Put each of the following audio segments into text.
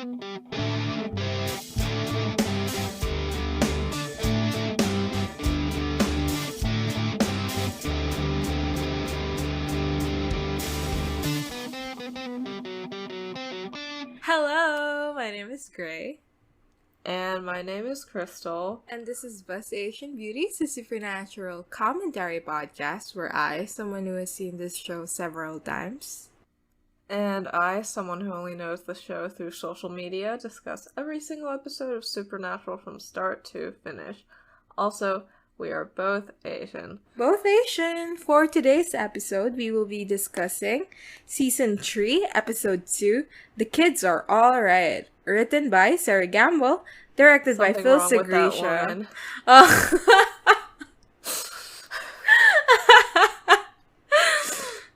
Hello, my name is Gray. And my name is Crystal. And this is Bus Asian Beauties, a supernatural commentary podcast where I, someone who has seen this show several times, and I, someone who only knows the show through social media, discuss every single episode of Supernatural from start to finish. Also, we are both Asian. Both Asian! For today's episode, we will be discussing Season 3, Episode 2, The Kids Are Alright, written by Sarah Gamble, directed by Phil Segresha.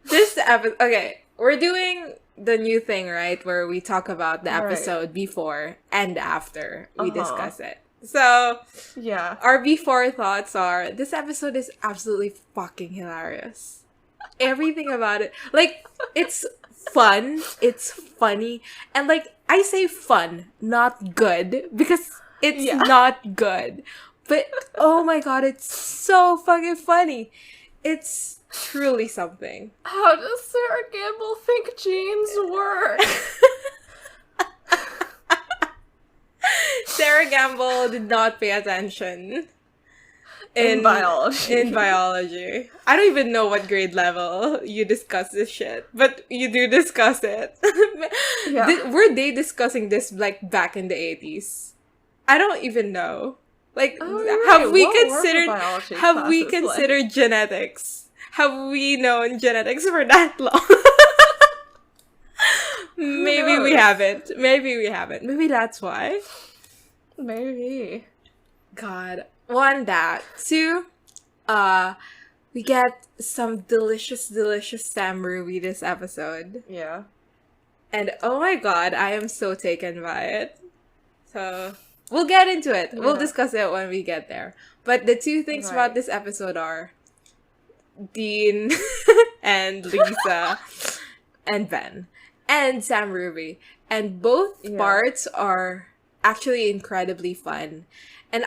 This episode, okay, we're doing the new thing, right, where we talk about the episode before and after we discuss it. So, yeah, our before thoughts are, this episode is absolutely fucking hilarious. Everything about it. Like, it's fun, it's funny, and like, I say fun, not good, because it's not good. But, oh my god, it's so fucking funny. It's truly something. How does Sarah Gamble think genes work? Sarah Gamble did not pay attention in biology. I don't even know what grade level you discuss this shit, but you do discuss it. Were they discussing this like back in the 80s? I don't even know. Like, have we considered genetics? Have we known genetics for that long? Maybe we haven't. Maybe that's why. Maybe. God. One, that. Two, we get some delicious Sam Ruby this episode. Yeah. And oh my god, I am so taken by it. So, we'll get into it. Yeah. We'll discuss it when we get there. But the two things about this episode are Dean and Lisa and Ben and Sam Ruby. And both parts are actually incredibly fun. And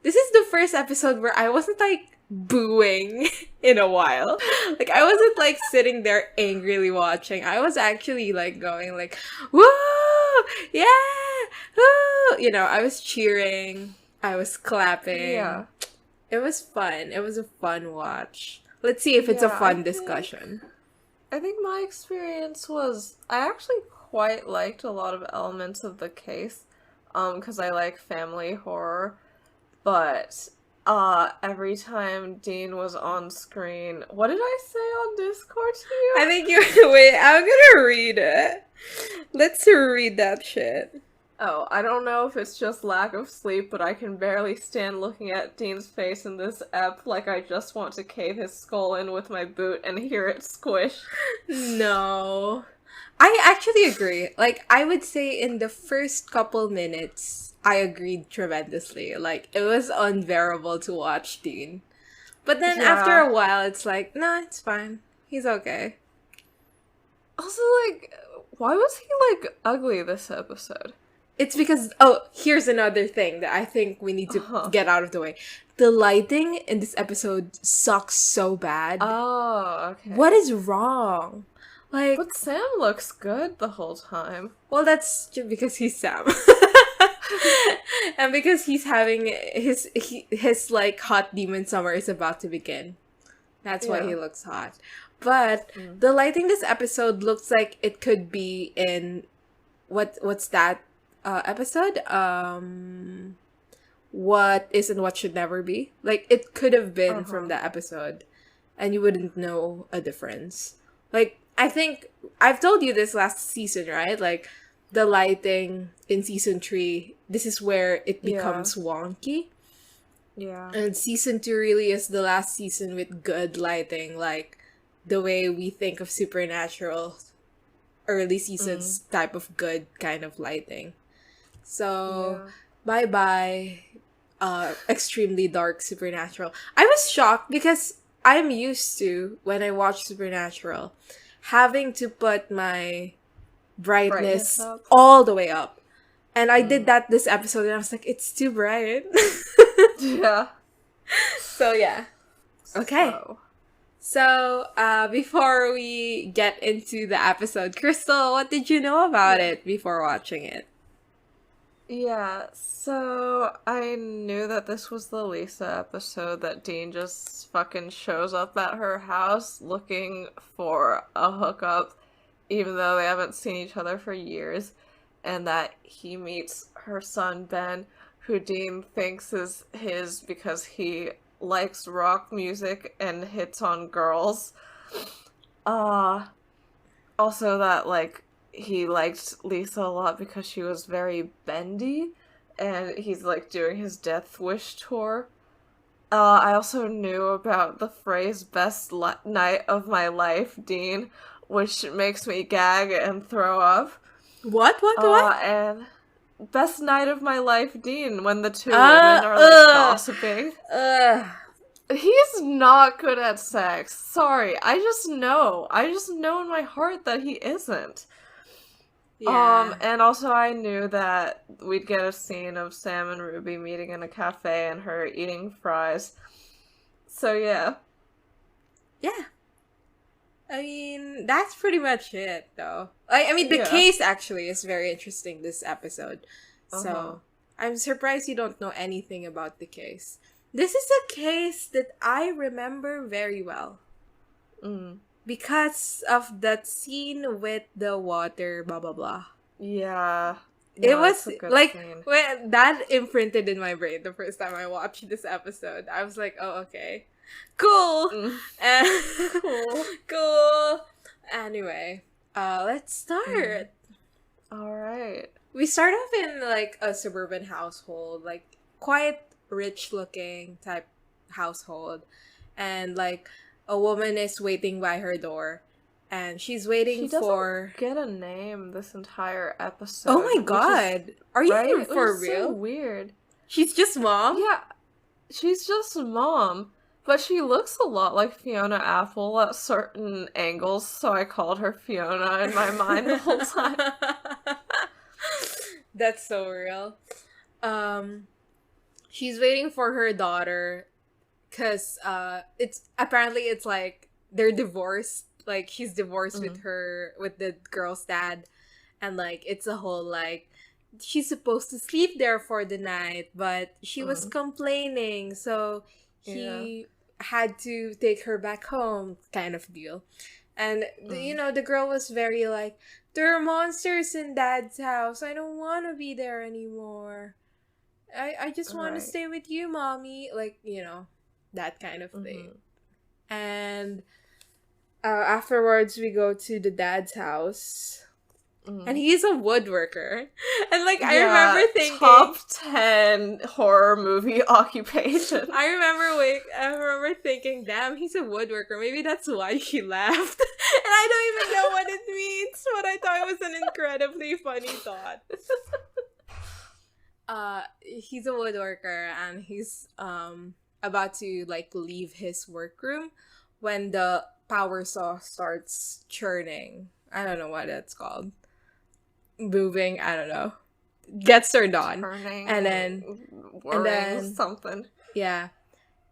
this is the first episode where I wasn't like booing in a while. Like, I wasn't like sitting there angrily watching. I was actually like going like, woo! Yeah! Woo! You know, I was cheering. I was clapping. Yeah. It was fun. It was a fun watch. Let's see if it's a fun discussion. I think my experience was, I actually quite liked a lot of elements of the case. Because I like family horror, but every time Dean was on screen, what did I say on Discord to you? I think wait, I'm gonna read it. Let's read that shit. Oh, I don't know if it's just lack of sleep, but I can barely stand looking at Dean's face in this ep, like I just want to cave his skull in with my boot and hear it squish. No. I actually agree. Like, I would say in the first couple minutes, I agreed tremendously. Like, it was unbearable to watch Dean. But then after a while, it's like, nah, it's fine. He's okay. Also, like, why was he, like, ugly this episode? It's because, here's another thing that I think we need to get out of the way. The lighting in this episode sucks so bad. Oh, okay. What is wrong? Like, but Sam looks good the whole time. Well, that's just because he's Sam. And because he's having his like hot demon summer is about to begin. That's why he looks hot. But the lighting this episode looks like it could be in what's that episode? What is and what should never be. Like, it could have been from that episode, and you wouldn't know a difference. Like, I think I've told you this last season, right? Like, the lighting in season 3, this is where it becomes wonky. Yeah. And season 2 really is the last season with good lighting, like the way we think of Supernatural early seasons type of good kind of lighting. So, bye-bye, extremely dark Supernatural. I was shocked because I'm used to, when I watch Supernatural, having to put my brightness up. all the way up. And I did that this episode, and I was like, it's too bright. Yeah. So, yeah. Okay. So, before we get into the episode, Crystal, what did you know about it before watching it? Yeah, so I knew that this was the Lisa episode, that Dean just fucking shows up at her house looking for a hookup, even though they haven't seen each other for years, and that he meets her son Ben, who Dean thinks is his because he likes rock music and hits on girls. Also that, like, he liked Lisa a lot because she was very bendy, and he's, like, doing his Death Wish tour. I also knew about the phrase, best night of my life, Dean, which makes me gag and throw up. What? And best night of my life, Dean, when the two women are, like, gossiping. He's not good at sex. Sorry, I just know in my heart that he isn't. Yeah. And also I knew that we'd get a scene of Sam and Ruby meeting in a cafe and her eating fries. So yeah. Yeah. I mean, that's pretty much it, though. I mean, the case actually is very interesting this episode. So, I'm surprised you don't know anything about the case. This is a case that I remember very well. Because of that scene with the water, blah, blah, blah. Yeah. It was, like, when that imprinted in my brain the first time I watched this episode. I was like, oh, okay. Cool! Cool! Anyway, let's start. Alright. We start off in, like, a suburban household, like, quite rich-looking type household. And, like, a woman is waiting by her door. And she's waiting for... She doesn't get a name this entire episode. Oh my god! Are you for real? So weird. She's just mom? Yeah. She's just mom. But she looks a lot like Fiona Apple at certain angles, so I called her Fiona in my mind the whole time. That's so real. She's waiting for her daughter, because it's like they're divorced. Like, she's divorced with the girl's dad, and, like, it's a whole, like, she's supposed to sleep there for the night, but she was complaining, so he had to take her back home, kind of deal. And, the girl was very like, there are monsters in Dad's house. I don't want to be there anymore. I just want to stay with you, Mommy. Like, that kind of thing. And afterwards, we go to the dad's house. And he's a woodworker. And, like, I remember thinking... Top 10 horror movie occupation. I remember thinking, damn, he's a woodworker. Maybe that's why she laughed. And I don't even know what it means, but I thought it was an incredibly funny thought. He's a woodworker, and he's about to, like, leave his workroom when the power saw starts churning. I don't know what it's called. Moving, I don't know. Gets turned on. Turning, and then something. Yeah.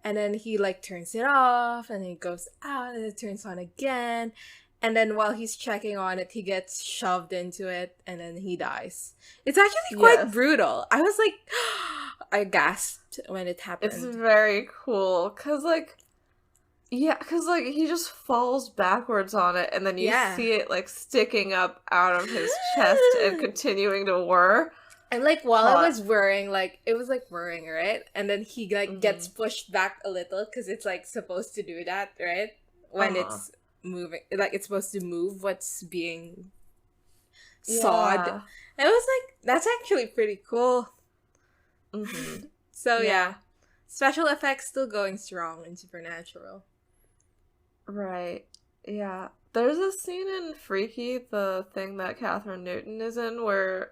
And then he, like, turns it off, and he goes out, and it turns on again. And then while he's checking on it, he gets shoved into it, and then he dies. It's actually quite brutal. I was like, I gasped when it happened. It's very cool, because, like, he just falls backwards on it, and then you see it, like, sticking up out of his chest and continuing to whir. And, like, while I was whirring, like, it was, like, whirring, right? And then he, like, gets pushed back a little, because it's, like, supposed to do that, right? When it's moving, like, it's supposed to move what's being sawed. And it was, like, that's actually pretty cool. So, yeah. Special effects still going strong in Supernatural. Right. Yeah. There's a scene in Freaky, the thing that Catherine Newton is in, where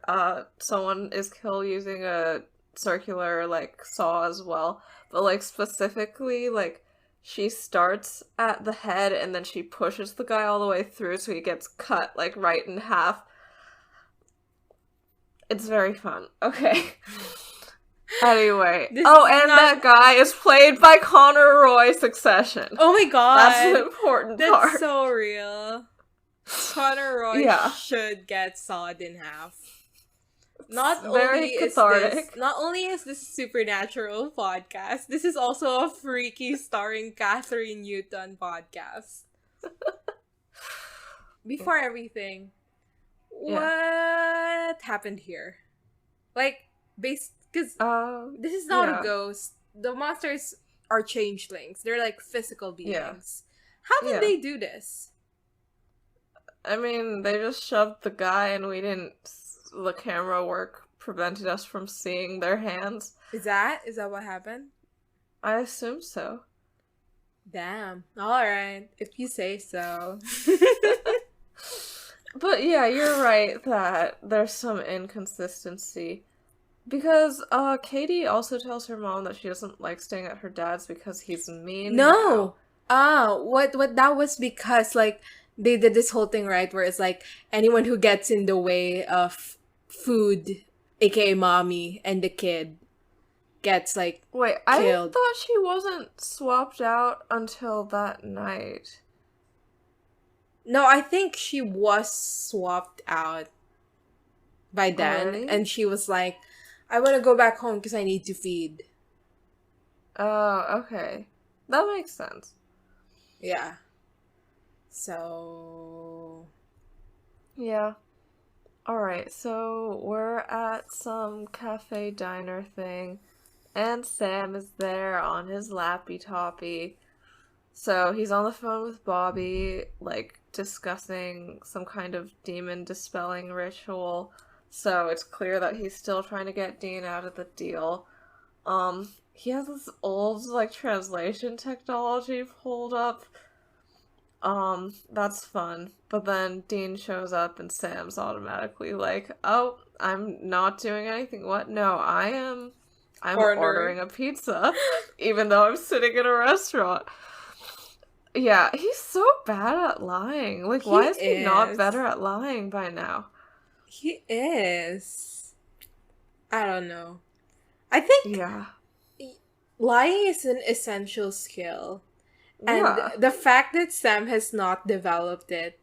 someone is killed using a circular, like, saw as well. But, like, specifically, like, she starts at the head and then she pushes the guy all the way through so he gets cut, like, right in half. It's very fun. Okay. Anyway. This Oh, is and not- that guy is played by Connor Roy Succession. Oh my god. That's an important That's part. so real. Connor Roy Yeah. should get sawed in half. Not Very cathartic. not only is this a supernatural podcast, this is also a freaky starring Catherine Newton podcast. Before everything, what happened here? Like, because this is not a ghost. The monsters are changelings. They're like physical beings. How did they do this? I mean, they just shoved the guy and we didn't... The camera work prevented us from seeing their hands. Is that what happened? I assume so. Damn. Alright. If you say so. But yeah, you're right that there's some inconsistency. Because Katie also tells her mom that she doesn't like staying at her dad's because he's mean. No. What that was because like they did this whole thing, right, where it's like anyone who gets in the way of food, aka mommy, and the kid gets like Wait, killed. I thought she wasn't swapped out until that night. No, I think she was swapped out by then, Already? and she was like, I want to go back home because I need to feed. Oh, okay. That makes sense. Yeah. So... Yeah. Alright, so we're at some cafe diner thing, and Sam is there on his lappy-toppy. So he's on the phone with Bobby, like, discussing some kind of demon-dispelling ritual. So it's clear that he's still trying to get Dean out of the deal. He has this old, like, translation technology pulled up. That's fun. But then Dean shows up and Sam's automatically like, oh, I'm not doing anything. What? No, I'm ordering a pizza, even though I'm sitting in a restaurant. Yeah, he's so bad at lying. Like, why is he not better at lying by now? He is. I don't know. I think lying is an essential skill. And the fact that Sam has not developed it,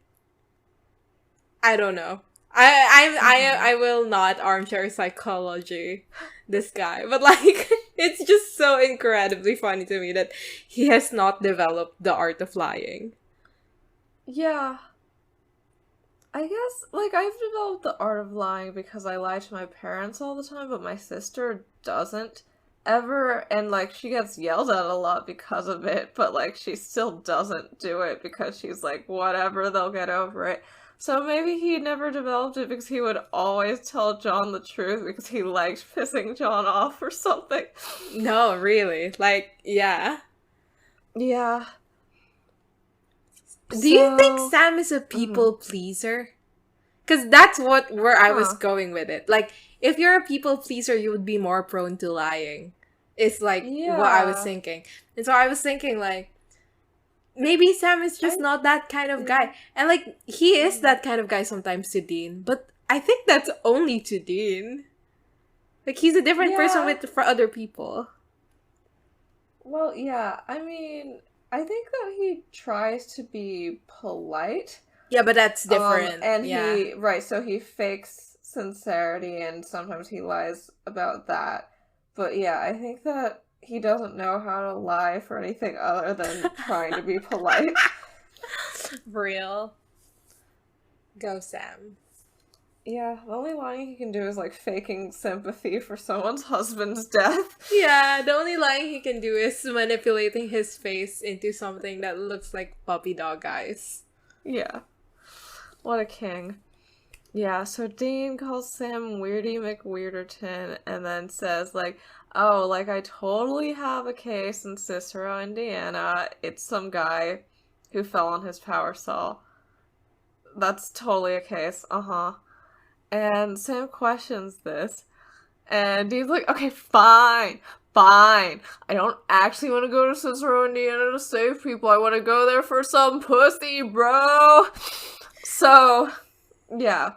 I don't know. I will not armchair psychology this guy, but like it's just so incredibly funny to me that he has not developed the art of lying. Yeah. I guess, like, I've developed the art of lying because I lie to my parents all the time, but my sister doesn't ever, and, like, she gets yelled at a lot because of it, but, like, she still doesn't do it because she's like, whatever, they'll get over it. So maybe he never developed it because he would always tell John the truth because he liked pissing John off or something. No, really. Like, yeah. Yeah. Do you think Sam is a people pleaser? Because that's where I was going with it. Like, if you're a people pleaser, you would be more prone to lying. It's like what I was thinking. And so I was thinking, like, maybe Sam is just not that kind of guy. And, like, he is that kind of guy sometimes to Dean. But I think that's only to Dean. Like, he's a different person for other people. Well, yeah. I mean, I think that he tries to be polite. Yeah, but that's different. So he fakes sincerity and sometimes he lies about that. But yeah, I think that he doesn't know how to lie for anything other than trying to be polite. Real. Go, Sam. Yeah, the only lying he can do is, like, faking sympathy for someone's husband's death. Yeah, the only lying he can do is manipulating his face into something that looks like puppy dog eyes. Yeah. What a king. Yeah, so Dean calls Sam Weirdy McWeirderton and then says, like, oh, like, I totally have a case in Cicero, Indiana. It's some guy who fell on his power saw. That's totally a case. And Sam questions this. And Dean's like, okay, fine. I don't actually want to go to Cicero, Indiana to save people. I want to go there for some pussy, bro. So, yeah.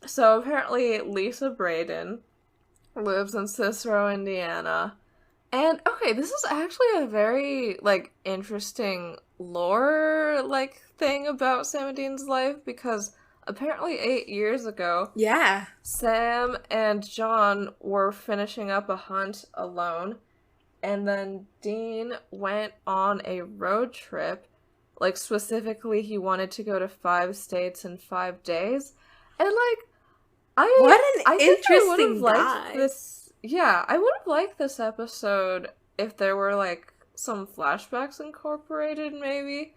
So apparently Lisa Braden lives in Cicero, Indiana. And okay, this is actually a very like interesting lore like thing about Sam and Dean's life because apparently 8 years ago, Yeah. Sam and John were finishing up a hunt alone, and then Dean went on a road trip. Like specifically he wanted to go to 5 states in 5 days. And like What an I think I would have interesting liked guy. this. Yeah, I would have liked this episode if there were like some flashbacks incorporated, maybe.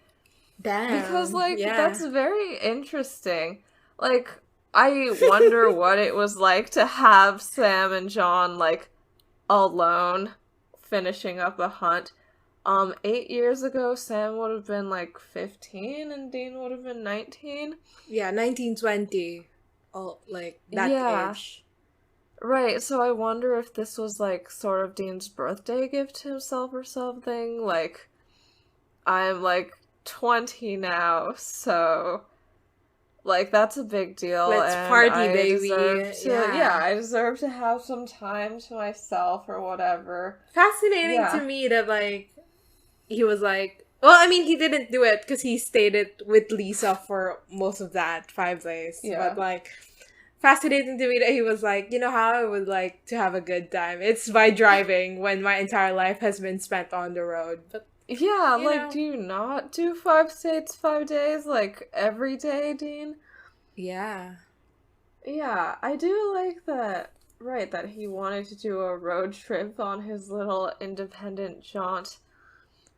Because Damn. like Yeah. that's very interesting. Like I wonder what it was like to have Sam and John like alone finishing up a hunt. 8 years ago, Sam would have been like 15 and Dean would have been 19. Yeah, 1920. Oh, like that Yeah. age. Right, so I wonder if this was like sort of Dean's birthday gift to himself or something. Like, I'm like 20 now, so like that's a big deal, Let's and party, I baby. deserve to, yeah, Yeah. I deserve to have some time to myself or whatever. Fascinating to Yeah. me that, like, he was like, well, I mean, he didn't do it because he stayed it with Lisa for most of that 5 days. Yeah. But, like, fascinating to me that he was like, you know how I would like to have a good time? It's by driving when my entire life has been spent on the road. But, Yeah, you like, know. do you not do 5 states, 5 days, like, every day, Dean? Yeah. Yeah, I do like that. Right, that he wanted to do a road trip on his little independent jaunt.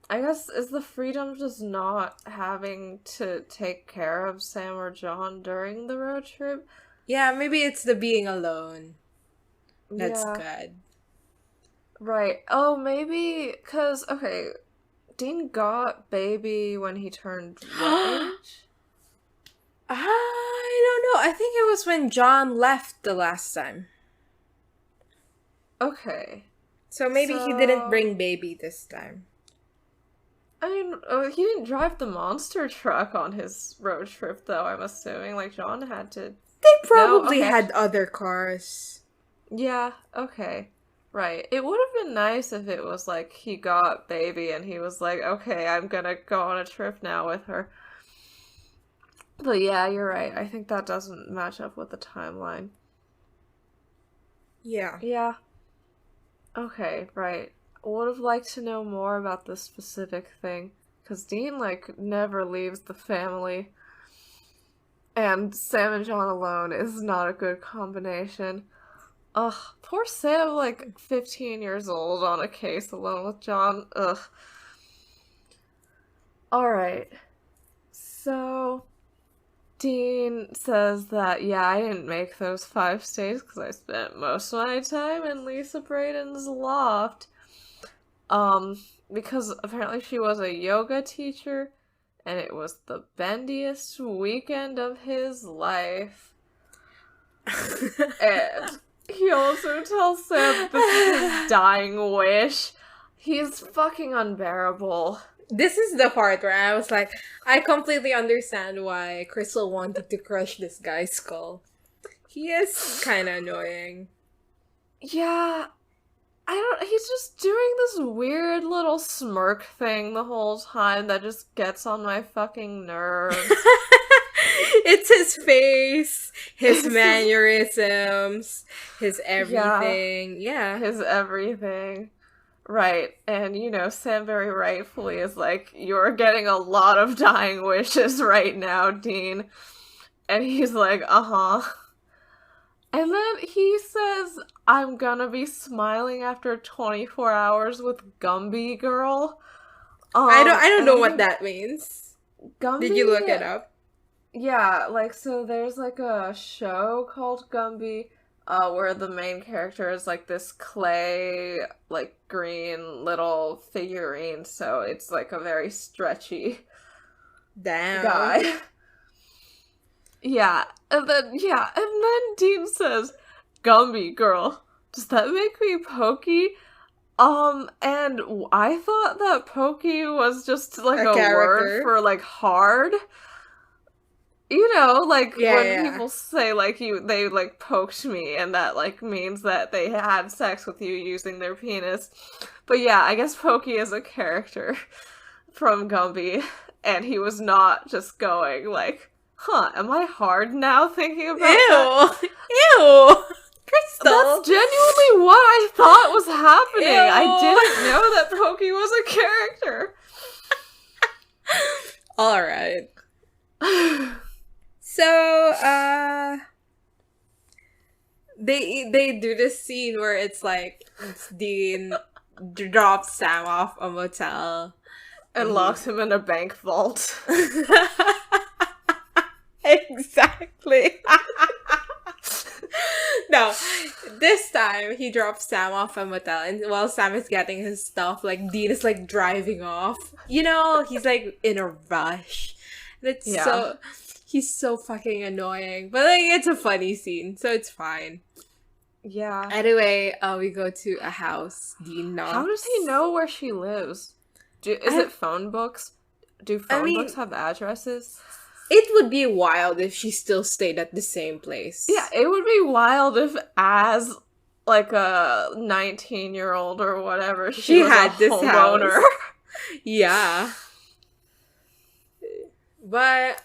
I guess is the freedom just not having to take care of Sam or John during the road trip? Yeah, maybe it's the being alone. That's Yeah, good. right. Oh, maybe because okay, Dean got baby when he turned what age? I don't know. I think it was when John left the last time. Okay, So maybe he didn't so bring baby this time. I mean, he didn't drive the monster truck on his road trip, though. I'm assuming like John had to. They No, probably okay. had other cars. Yeah, okay. Right. It would have been nice if it was like he got baby and he was like, okay, I'm gonna go on a trip now with her. But yeah, you're right. I think that doesn't match up with the timeline. Yeah. Yeah. Okay, right. Would have liked to know more about this specific thing. Because Dean, like, never leaves the family. And Sam and John alone is not a good combination. Ugh, poor Sam, like 15 years old on a case alone with John. Ugh. Alright. So, Dean says that, yeah, I didn't make those 5 stays because I spent most of my time in Lisa Braden's loft. Because apparently she was a yoga teacher and it was the bendiest weekend of his life. And he also tells Sam this is his dying wish. He's fucking unbearable. This is the part where I was like, I completely understand why Crystal wanted to crush this guy's skull. He is kind of annoying. Yeah, he's just doing this weird little smirk thing the whole time that just gets on my fucking nerves. It's his face, his mannerisms, his everything. Yeah. His everything. Right, and you know, Sam very rightfully is like, you're getting a lot of dying wishes right now, Dean. And he's like, uh-huh. And then he says, I'm gonna be smiling after 24 hours with Gumby Girl. I don't know what that means. Gumby, Did you look it up? Yeah, like, so there's like a show called Gumby, where the main character is like this clay, like green little figurine, so it's like a very stretchy Damn. guy. Yeah, and then Dean says, Gumby Girl, does that make me Pokey? And I thought that Pokey was just like a word character. for like hard. You know, like, Yeah, when yeah. people say, like, they, like, poked me, and that, like, means that they had sex with you using their penis. But yeah, I guess Pokey is a character from Gumby, and he was not just going, like, huh, am I hard now thinking about that? Ew! Ew! Crystal! That's genuinely what I thought was happening. Ew. I didn't know that Pokey was a character. Alright. So, they do this scene where it's like, Dean drops Sam off a motel. And locks him in a bank vault. Exactly. No, this time he drops Sam off a motel, and while Sam is getting his stuff, like, Dean is like driving off. You know, he's like in a rush. And it's he's so fucking annoying. But like, it's a funny scene, so it's fine. Yeah. Anyway, we go to a house. Dean knocks. How does he know where she lives? Is it phone books? Do phone books have addresses? It would be wild if she still stayed at the same place. Yeah, it would be wild if, as like a 19-year-old or whatever, she was had a this homeowner. house. Yeah. But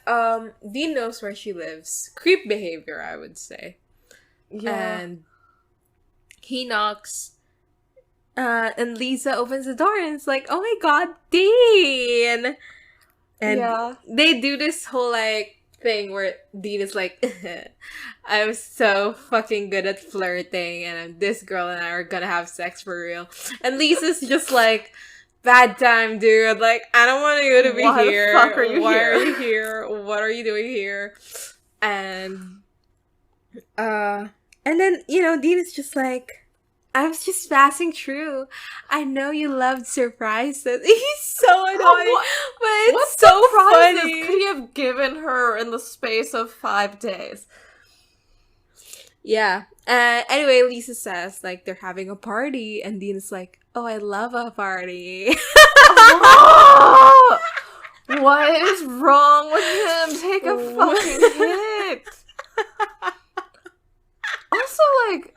Dean knows where she lives. Creep behavior, I would say. Yeah. And he knocks, and Lisa opens the door, and it's like, oh my god, Dean! And they do this whole, like, thing where Dean is like, I'm so fucking good at flirting, and this girl and I are gonna have sex for real. And Lisa's just like, bad time, dude. Like, I don't want you to be Why here. the fuck are you Why here? are you here? What are you doing here? And then, you know, Dean is just like, I was just passing through. I know you loved surprises. He's so annoying, but it's so funny. Could he have given her in the space of 5 days? Yeah. Anyway, Lisa says, like, they're having a party, and Dean is like, oh, I love a party. Oh! What is wrong with him? Take a fucking hit. Also, like,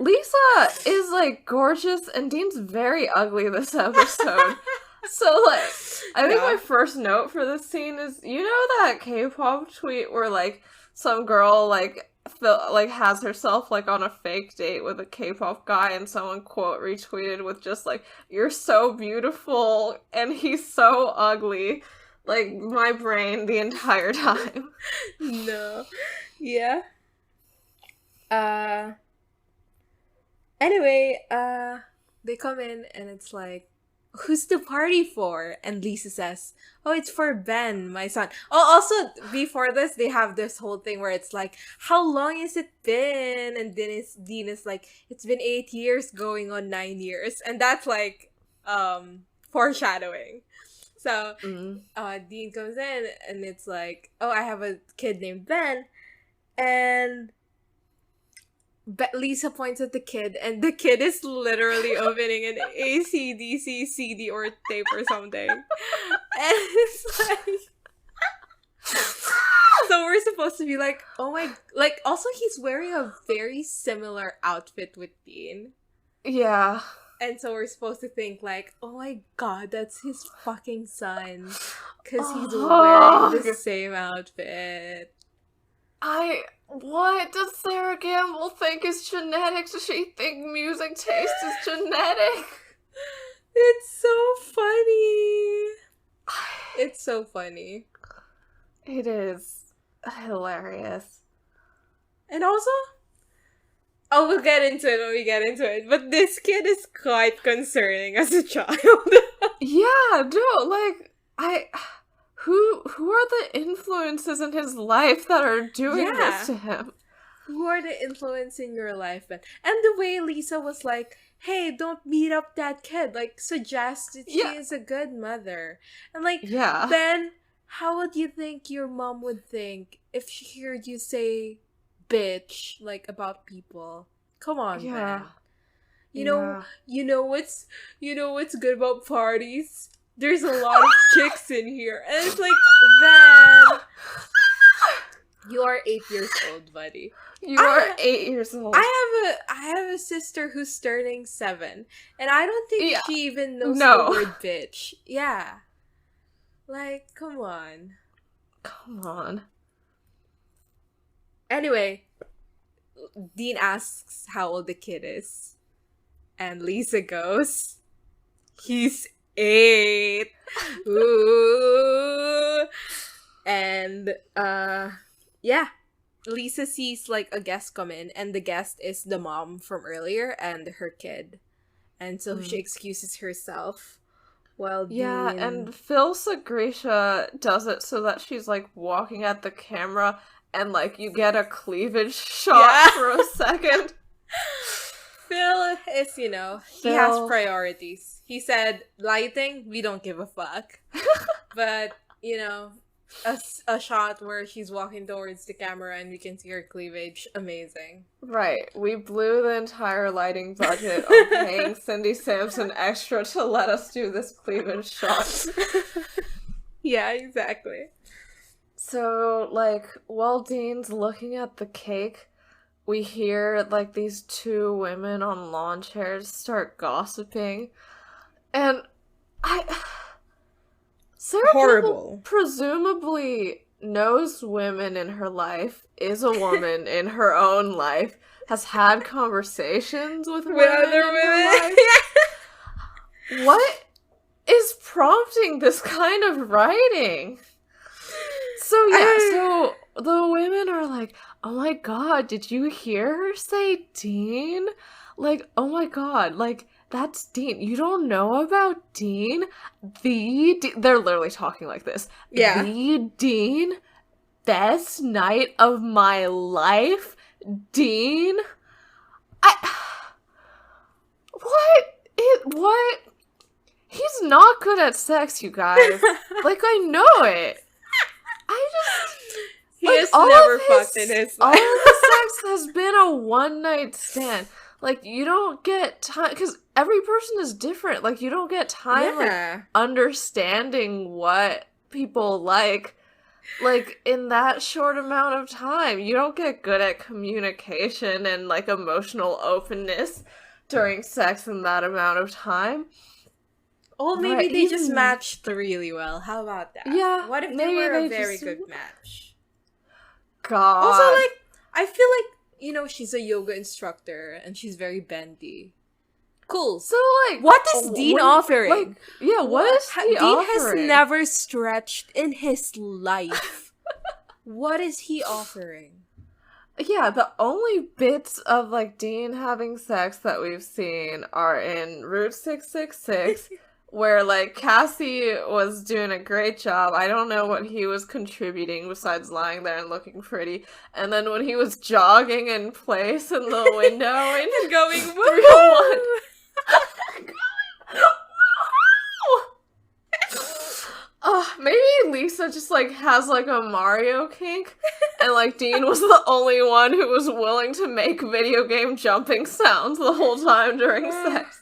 Lisa is, like, gorgeous, and Dean's very ugly this episode. So, like, I think my first note for this scene is, you know that K-pop tweet where, like, some girl, like, has herself, like, on a fake date with a K-pop guy, and someone, quote, retweeted with just, like, you're so beautiful, and he's so ugly. Like, my brain the entire time. No. Yeah. Anyway, they come in, and it's like, who's the party for? And Lisa says, oh, it's for Ben, my son. Oh, also, before this, they have this whole thing where it's like, how long has it been? And Dean is like, it's been 8 years going on 9 years. And that's like, foreshadowing. So, Dean comes in, and it's like, oh, I have a kid named Ben. And Lisa points at the kid, and the kid is literally opening an AC/DC CD or tape or something. And it's like... So we're supposed to be like, oh my... Like, also he's wearing a very similar outfit with Dean. Yeah. And so we're supposed to think like, oh my god, that's his fucking son. Because he's wearing the same outfit. What does Sarah Gamble think is genetic? Does she think music taste is genetic? It's so funny. It's so funny. It is hilarious. And also, we'll get into it when we get into it, but this kid is quite concerning as a child. Yeah, no, like, Who are the influences in his life that are doing this to him? Who are the influences in your life, Ben? And the way Lisa was like, hey, don't beat up that kid. Like, suggest that she is a good mother. And like, Ben, how would you think your mom would think if she heard you say bitch, like, about people? Come on, Ben. You know what's good about parties? There's a lot of chicks in here. And it's like, then You are 8 years old, buddy. You are 8 years old. I have a sister who's turning 7, and I don't think she even knows the word bitch. Yeah. Like, come on. Come on. Anyway, Dean asks how old the kid is. And Lisa goes, he's 8. Ooh. And, yeah. Lisa sees, like, a guest come in, and the guest is the mom from earlier and her kid. And so she excuses herself. Well, yeah, Dean... and Phil Sagrisha does it so that she's, like, walking at the camera, and, like, you get a cleavage shot for a second. Phil is, he has priorities. He said, lighting, we don't give a fuck. But, a shot where she's walking towards the camera and we can see her cleavage. Amazing. Right. We blew the entire lighting budget on paying Cindy Sampson extra to let us do this cleavage shot. Yeah, exactly. So, like, while Dean's looking at the cake, we hear, like, these 2 women on lawn chairs start gossiping. And Sarah horrible. Presumably knows women in her life, is a woman in her own life, has had conversations with women other in women. Her life. What is prompting this kind of writing? So yeah, so the women are like, oh my god, did you hear her say Dean? Like, oh my god, like, that's Dean. You don't know about Dean? They're literally talking like this. Yeah. The Dean? Best night of my life? Dean? What? He's not good at sex, you guys. Like, I know it. He has never fucked in his life. All of the sex has been a one-night stand. Like, you don't get time, because every person is different. Like, you don't get time, like, understanding what people like, in that short amount of time. You don't get good at communication and, like, emotional openness during sex in that amount of time. Oh, maybe they just matched really well. How about that? Yeah. What if they were a very good match? God. Also, like, I feel like, she's a yoga instructor and she's very bendy. Cool. So, like, what is Dean offering? Like, yeah, what is he offering? Dean has never stretched in his life. What is he offering? Yeah, the only bits of, like, Dean having sex that we've seen are in Route 666, where, like, Cassie was doing a great job. I don't know what he was contributing besides lying there and looking pretty. And then when he was jogging in place in the window and going, 301. Maybe Lisa just, like, has, like, a Mario kink, and, like, Dean was the only one who was willing to make video game jumping sounds the whole time during sex.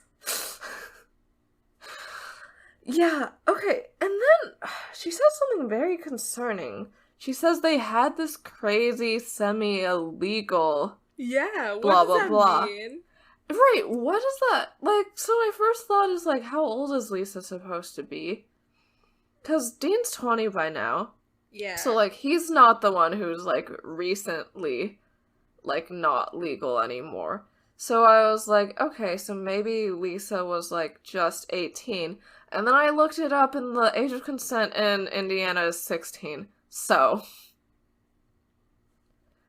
Yeah, okay, and then she says something very concerning. She says they had this crazy semi-illegal what blah, does blah, that blah. mean? Right, what is that? Like, so my first thought is, like, how old is Lisa supposed to be? Because Dean's 20 by now. Yeah. So, like, he's not the one who's, like, recently, like, not legal anymore. So I was like, okay, so maybe Lisa was, like, just 18. And then I looked it up, and the age of consent in Indiana is 16. So.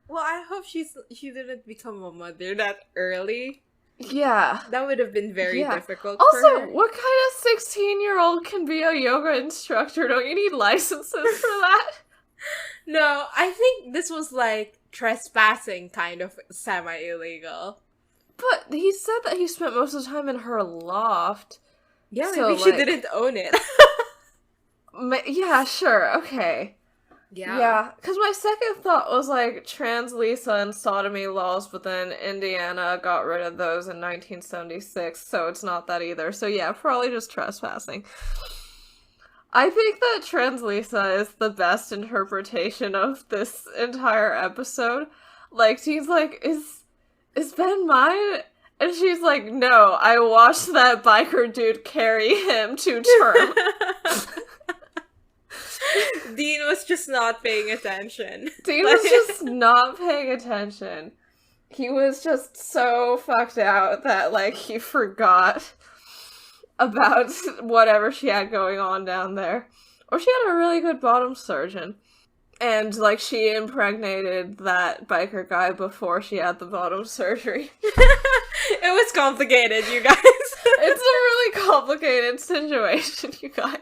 Well, I hope she didn't become a mother that early. Yeah. That would have been very difficult also, for her. What kind of 16-year-old can be a yoga instructor? Don't you need licenses for that? No, I think this was, like, trespassing kind of semi-illegal. But he said that he spent most of the time in her loft. Yeah, so, maybe she didn't own it. Yeah, sure, okay. Yeah. Because my second thought was, like, trans Lisa and sodomy laws, but then Indiana got rid of those in 1976, so it's not that either. So yeah, probably just trespassing. I think that Trans Lisa is the best interpretation of this entire episode. Like, she's like, is Ben mine? And she's like, no, I watched that biker dude carry him to term. Dean was just not paying attention. Dean was just not paying attention. He was just so fucked out that, like, he forgot about whatever she had going on down there. Or she had a really good bottom surgeon. And, like, she impregnated that biker guy before she had the bottom surgery. It was complicated, you guys. It's a really complicated situation, you guys.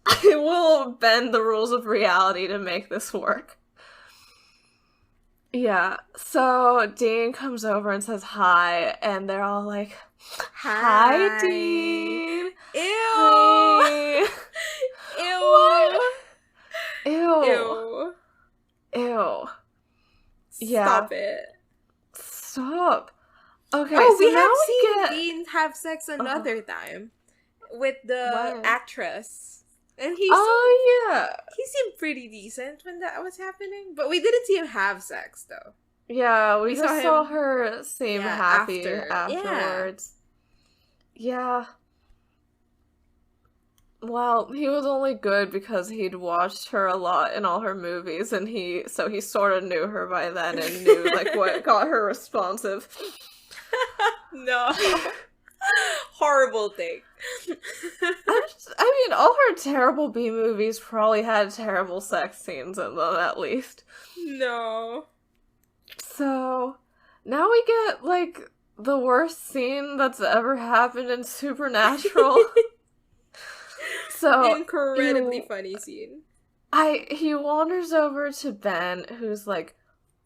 I will bend the rules of reality to make this work. Yeah, so Dean comes over and says hi, and they're all like, hi Dean! Ew! Hi. Ew! Ew. Ew. Ew. Yeah. Stop it. Stop. Okay, Oh, so we now have we seen get... Dean have sex another time with the What? actress. And yeah. he seemed pretty decent when that was happening. But we didn't see him have sex, though. Yeah, we just saw him, her seem happy afterwards. Yeah. Well, he was only good because he'd watched her a lot in all her movies, and he sort of knew her by then and knew, like, what got her responsive. No. Horrible thing. I mean, all her terrible B movies probably had terrible sex scenes in them, at least. No. So, now we get, like, the worst scene that's ever happened in Supernatural. So, incredibly funny scene. He wanders over to Ben, who's, like,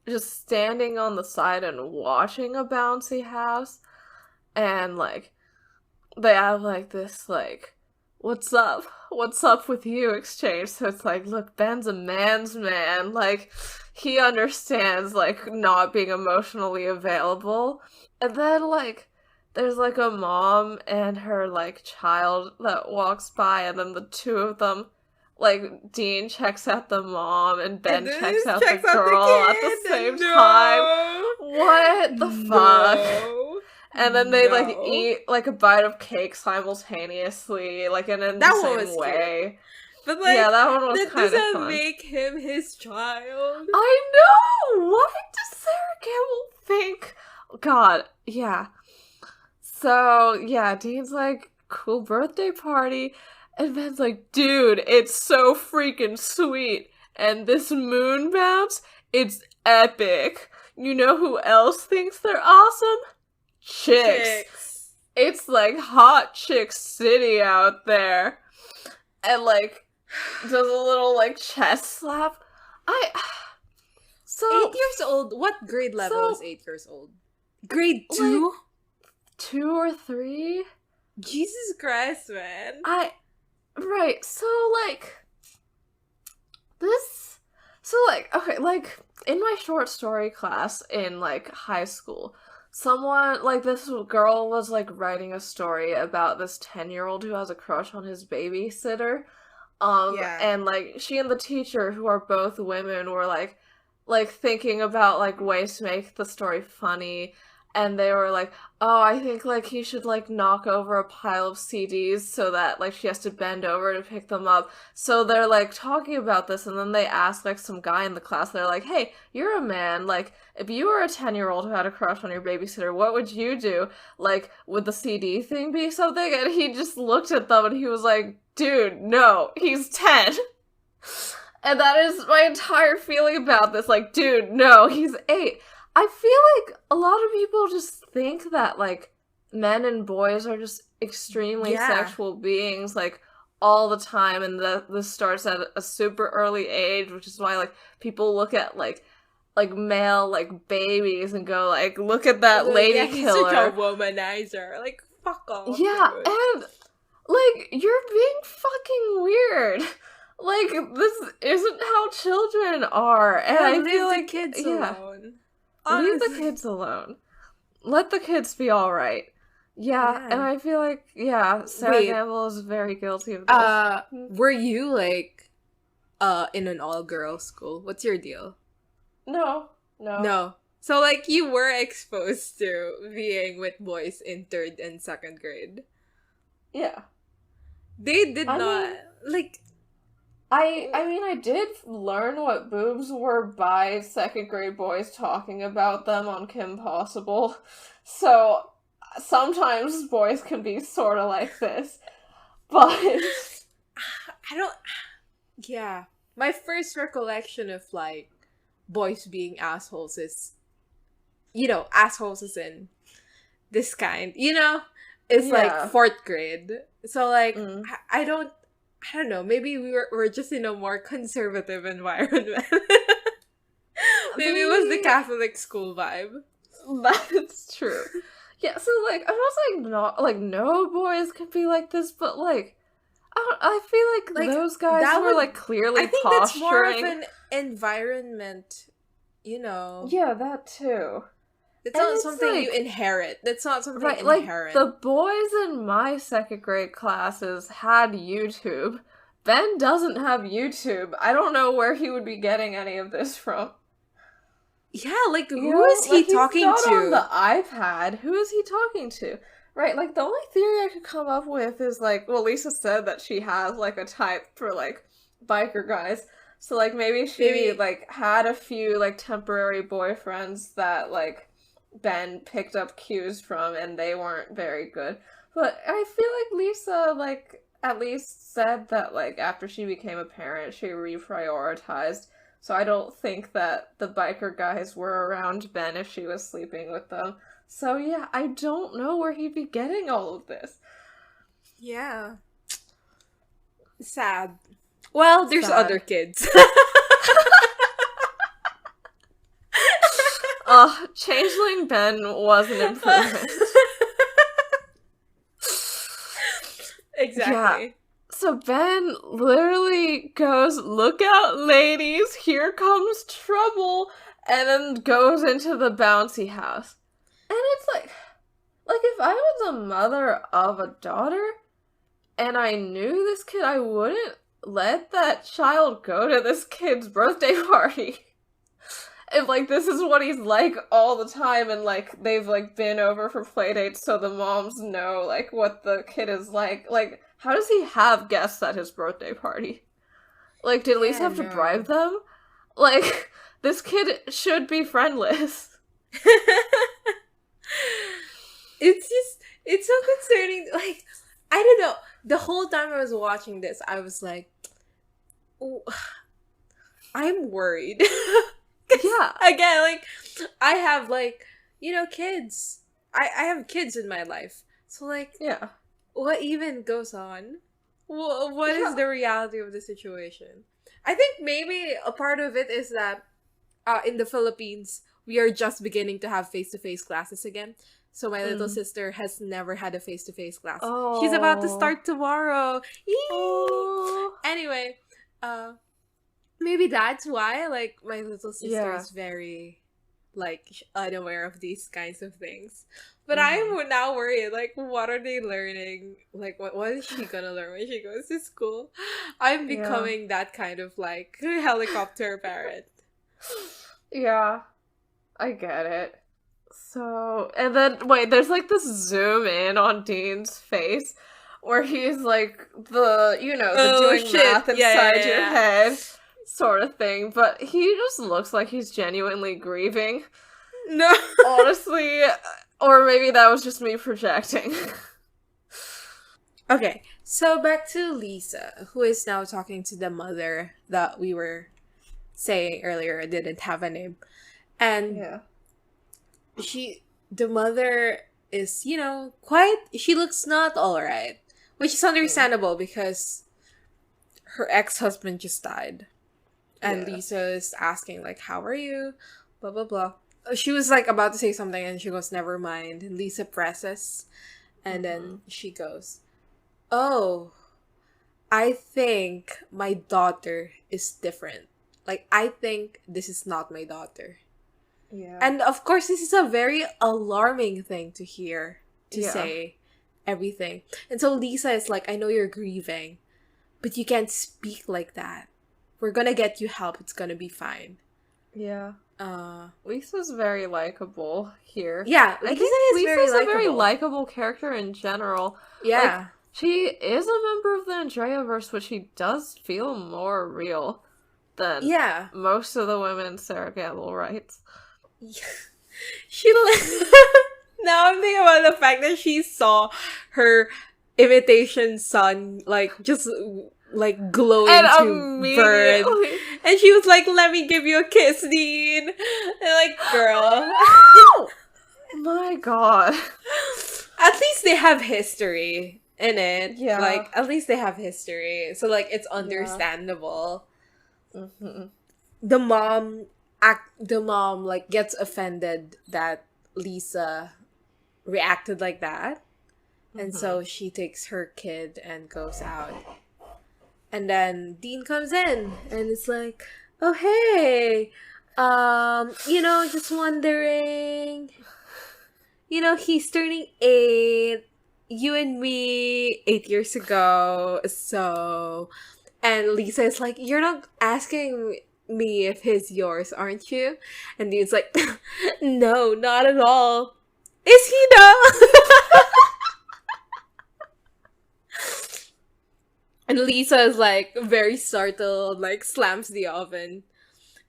just standing on the side and watching a bouncy house, and, like, they have, like, this, like, what's up with you exchange. So it's like, look, Ben's a man's man, like, he understands, like, not being emotionally available. And then, like, there's, like, a mom and her, like, child that walks by, and then the two of them, like, Dean checks out the mom, and Ben checks out the girl at the same time. What the fuck? And then they, like, eat, like, a bite of cake simultaneously, like, in the same way. But, like, yeah, that one was kind of fun. That doesn't make him his child. I know! What does Sarah Campbell think? God, yeah. So, yeah, Dean's like, cool birthday party. And Ben's like, dude, it's so freaking sweet. And this moon bounce, it's epic. You know who else thinks they're awesome? Chicks. It's like hot chick city out there. And, like, does a little, like, chest slap. So 8 years old. What grade level is 8 years old? Grade 2? Like, 2 or 3? Jesus Christ, man. Right, so, like, okay, like, in my short story class in, like, high school, someone, like, this girl was, like, writing a story about this 10-year-old who has a crush on his babysitter, and, like, she and the teacher, who are both women, were, like, thinking about, like, ways to make the story funny, and they were like, oh, I think, like, he should, like, knock over a pile of CDs so that, like, she has to bend over to pick them up. So they're, like, talking about this, and then they ask, like, some guy in the class, they're like, hey, you're a man, like, if you were a 10-year-old who had a crush on your babysitter, what would you do? Like, would the CD thing be something? And he just looked at them, and he was like, dude, no, he's 10. And that is my entire feeling about this, like, dude, no, he's 8. I feel like a lot of people just think that, like, men and boys are just extremely sexual beings, like, all the time, and this starts at a super early age, which is why, like, people look at, like male, like, babies and go, like, look at that lady killer. He's such a womanizer. Like, fuck off. Yeah, dude. And, like, you're being fucking weird. Like, this isn't how children are. And I feel like kids alone. Leave the kids alone. Let the kids be alright. Yeah, and Yeah. I feel like, Sarah Wait, Gamble is very guilty of this. were you like in an all-girls school? What's your deal? No, no. No. So like you were exposed to being with boys in 3rd and 2nd grade. Yeah. They did I not mean, like I did learn what boobs were by 2nd grade boys talking about them on Kim Possible. So sometimes boys can be sort of like this. But I don't yeah. My first recollection of like boys being assholes is assholes is in this kind. It's like yeah. 4th grade. So like Mm. I don't know, maybe we're just in a more conservative environment. Maybe it was the Maybe Catholic school vibe. that's true. Yeah, so like I'm not saying not like no boys can be like this, but like I feel like Like those guys that were would like clearly I think that's more of posturing. an environment, Yeah, that too. it's And not it's something you like inherit. That's not something right, like inherent. the boys in my 2nd grade classes had YouTube. Ben doesn't have YouTube. I don't know where he would be getting any of this from. Yeah, like You who know, is he like he's talking not on to? the iPad. Who is he talking to? Right, like the only theory I could come up with is like, well, Lisa said that she has like a type for like biker guys. So like maybe she Maybe like had a few like temporary boyfriends that like Ben picked up cues from and they weren't very good. But I feel like Lisa like at least said that like after she became a parent she reprioritized. So I don't think that the biker guys were around Ben if she was sleeping with them. So yeah, I don't know where he'd be getting all of this. yeah. Sad. Well, there's other Sad. kids. Changeling Ben was an improvement. Exactly. Yeah. So Ben literally goes, "Look out, ladies, here comes trouble," and then goes into the bouncy house. And it's like if I was a mother of a daughter and I knew this kid, I wouldn't let that child go to this kid's birthday party. If like this is what he's like all the time and like they've like been over for playdates so the moms know like what the kid is like how does he have guests at his birthday party? Like did Lisa have to bribe them? Like this kid should be friendless. It's so concerning. Like, I don't know. The whole time I was watching this, I was like, "Oh, I'm worried." 'Cause, Yeah. again, like, I have, like, kids. I have kids in my life. So, like, Yeah. what even goes on? What is Yeah. the reality of the situation? I think maybe a part of it is that in the Philippines, we are just beginning to have face-to-face classes again. So my little sister has never had a face-to-face class. She's about to Oh. start tomorrow. Yee! Oh. Anyway, maybe that's why like my little sister Yeah. is very like unaware of these kinds of things. But I'm now worried, like, what are they learning? Like, what is she gonna learn when she goes to school? I'm Yeah. becoming that kind of, like, helicopter parent. Yeah. I get it. So, and then, wait, there's like this zoom in on Dean's face where he's like the doing math inside your head sort of thing, but he just looks like he's genuinely grieving. No. Honestly, or maybe that was just me projecting. Okay, so back to Lisa, who is now talking to the mother that we were saying earlier didn't have a name. And Yeah. the mother is, she looks not alright. Which is understandable because her ex-husband just died. And Yeah. Lisa is asking, like, how are you? Blah, blah, blah. She was, like, about to say something and she goes, never mind. And Lisa presses. And then she goes, oh, I think my daughter is different. Like, I think this is not my daughter. Yeah. And of course, this is a very alarming thing to hear. to say everything. And so Lisa is like, I know you're grieving, but you can't speak like that. We're gonna get you help. It's gonna be fine. Yeah. Lisa's very likable here. Yeah, Lisa's a very likable character in general. Yeah. Like, she is a member of the Andreaverse, but she does feel more real than most of the women Sarah Gamble writes. She now I'm thinking about the fact that she saw her imitation son just glowing to burn, and she was like, "Let me give you a kiss, Dean." And girl, my god. At least they have history in it. Yeah, at least they have history, so it's understandable. Mm-hmm. The mom gets offended that Lisa reacted like that, and so she takes her kid and goes out. And then Dean comes in and it's like, "Oh hey, just wondering, he's turning 8, you and me 8 years ago, so." And Lisa is like, "You're not asking me if he's yours, aren't you?" And Dean's like, "No, not at all. Is he though?" And Lisa is very startled, slams the oven.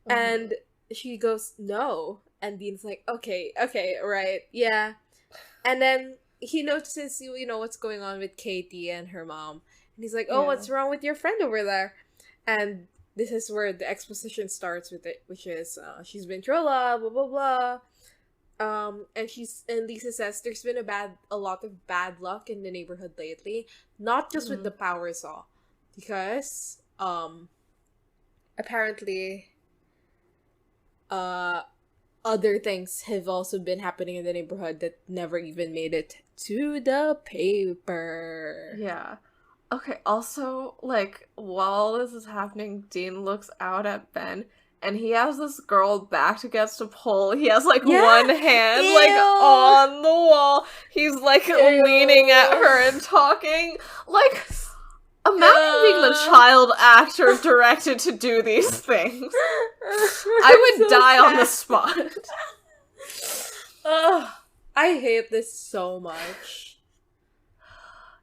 Mm-hmm. And she goes, "No." And Dean's like, okay, right, yeah. And then he notices, what's going on with Katie and her mom. And he's like, "Oh, what's wrong with your friend over there?" And this is where the exposition starts with it, which is she's been through a lot, blah, blah, blah. And Lisa says there's been a lot of bad luck in the neighborhood lately, not just with the power saw, because apparently other things have also been happening in the neighborhood that never even made it to the paper. Yeah. Okay, also, while this is happening, Dean looks out at Ben, and he has this girl backed against a pole. He has, one hand, on the wall. He's, leaning at her and talking. Imagine being the child actor directed to do these things. I would die on the spot. Ugh, I hate this so much.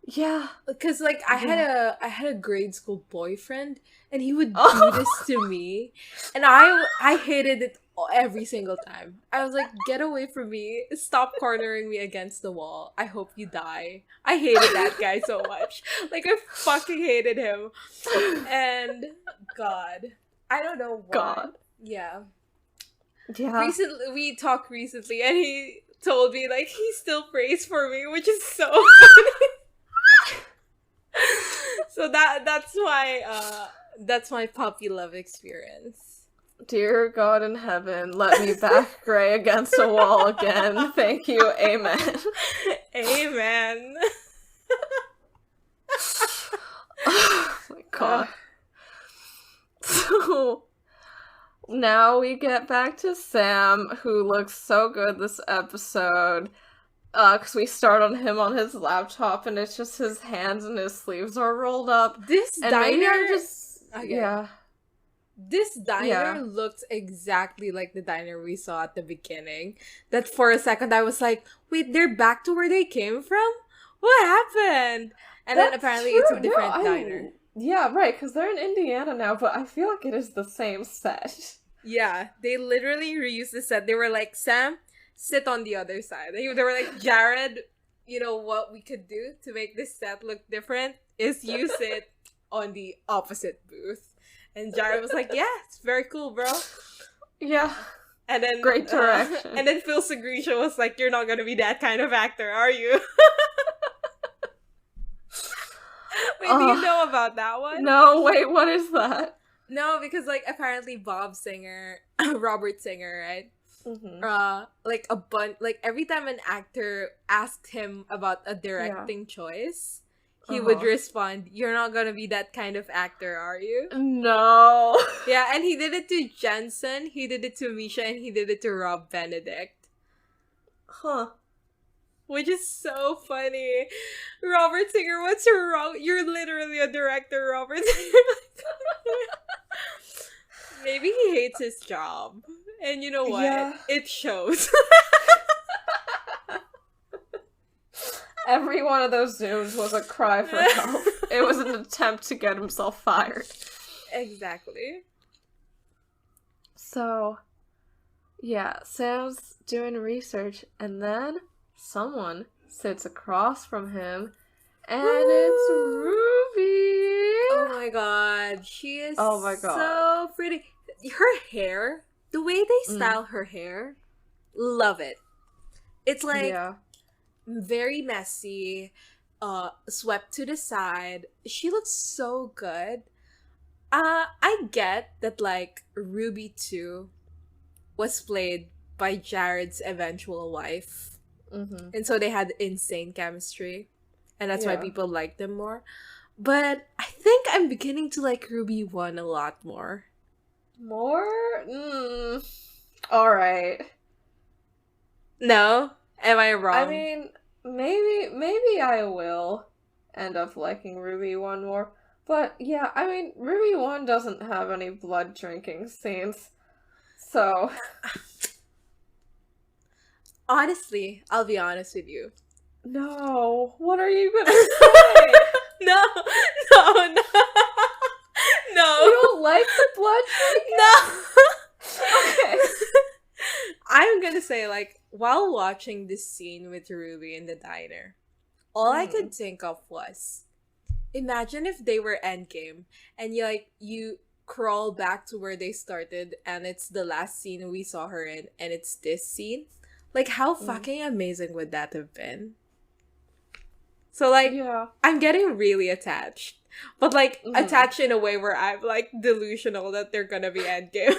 Yeah, because I had a grade school boyfriend, and he would do this to me, and I hated it every single time. I was like, "Get away from me! Stop cornering me against the wall! I hope you die!" I hated that guy so much. I fucking hated him, and God, I don't know why. God, yeah. We talked recently, and he told me he still prays for me, which is so funny. So that's my puppy love experience. Dear God in heaven, let me back Gray against a wall again. Thank you. Amen. Amen. Oh my God. So now we get back to Sam, who looks so good this episode. Because we start on him on his laptop, and it's just his hands and his sleeves are rolled up. This diner This looked exactly like the diner we saw at the beginning. That for a second I was like, wait, they're back to where they came from? What happened? And then apparently it's a different diner. Yeah, right, because they're in Indiana now, but I feel like it is the same set. Yeah, they literally reused the set. They were like, "Sam, sit on the other side." They were like, "Jared, what we could do to make this set look different is you sit on the opposite booth." And Jared was like, "Yeah, it's very cool, bro." Yeah. And then great direction. And then Phil Segrisha was like, "You're not gonna be that kind of actor, are you?" Wait, do you know about that one? No, wait, what is that? No, because apparently Bob Singer, Robert Singer, right? Mm-hmm. Every time an actor asked him about a directing choice, he would respond, "You're not gonna be that kind of actor, are you?" No. Yeah, and he did it to Jensen, he did it to Misha, and he did it to Rob Benedict. Huh. which is so funny. Robert Singer, what's wrong? You're literally a director, Robert Singer. Maybe he hates his job. And you know what? Yeah. It shows. Every one of those Zooms was a cry for help. It was an attempt to get himself fired. Exactly. So, yeah, Sam's doing research, and then someone sits across from him, and it's Ruby! Oh my god, she is so pretty. Her hair, the way they style her hair, love it. It's like very messy, swept to the side. She looks so good. I get that, like, Ruby 2 was played by Jared's eventual wife. Mm-hmm. And so they had insane chemistry. And that's why people like them more. But I think I'm beginning to like Ruby 1 a lot more. More? Alright. No? Am I wrong? I mean, maybe I will end up liking Ruby 1 more. But yeah, I mean, Ruby 1 doesn't have any blood drinking scenes. So. Honestly, I'll be honest with you. No. What are you gonna say? No. No. You don't like the blood drinking? No. Okay. I'm gonna say, like, while watching this scene with Ruby in the diner, all I could think of was, imagine if they were Endgame and you crawl back to where they started and it's the last scene we saw her in and it's this scene. Like, how fucking amazing would that have been? So, like, I'm getting really attached. But, like, attached in a way where I'm, like, delusional that they're gonna be Endgame.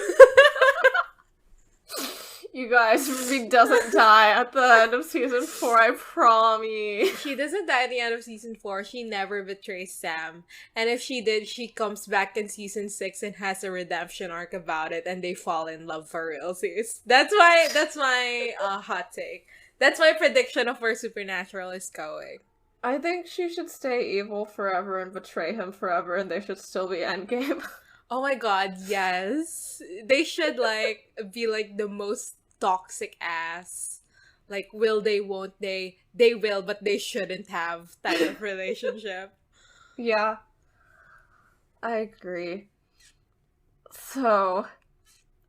You guys, Ruby doesn't die at the end of season 4, I promise. She doesn't die at the end of season 4. She never betrays Sam. And if she did, she comes back in season 6 and has a redemption arc about it, and they fall in love for real, sis. That's my hot take. That's my prediction of where Supernatural is going. I think she should stay evil forever and betray him forever, and they should still be Endgame. Oh my god, yes. They should, like, be, like, the most toxic ass, like, will they, won't they will, but they shouldn't have type of relationship. Yeah. I agree. So,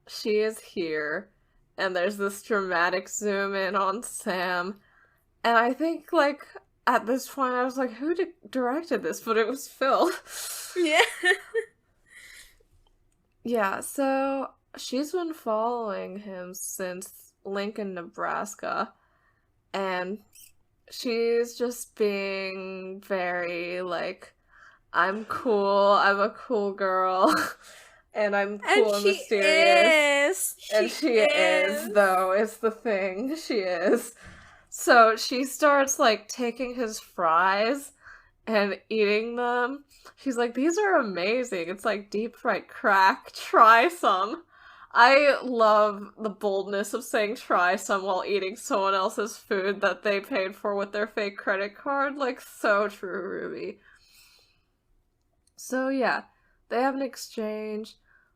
she is here, and there's this dramatic zoom in on Sam, and I think, like, at this point I was like, who directed this? But it was Phil. Yeah. Yeah, so she's been following him since Lincoln, Nebraska, and she's just being very, like, I'm cool, I'm a cool girl, and I'm cool and mysterious. And she is, though, is the thing. She is. So she starts, like, taking his fries and eating them. She's like, these are amazing. It's like deep fried crack. Try some. I love the boldness of saying try some while eating someone else's food that they paid for with their fake credit card. Like, so true, Ruby. So yeah, they have an exchange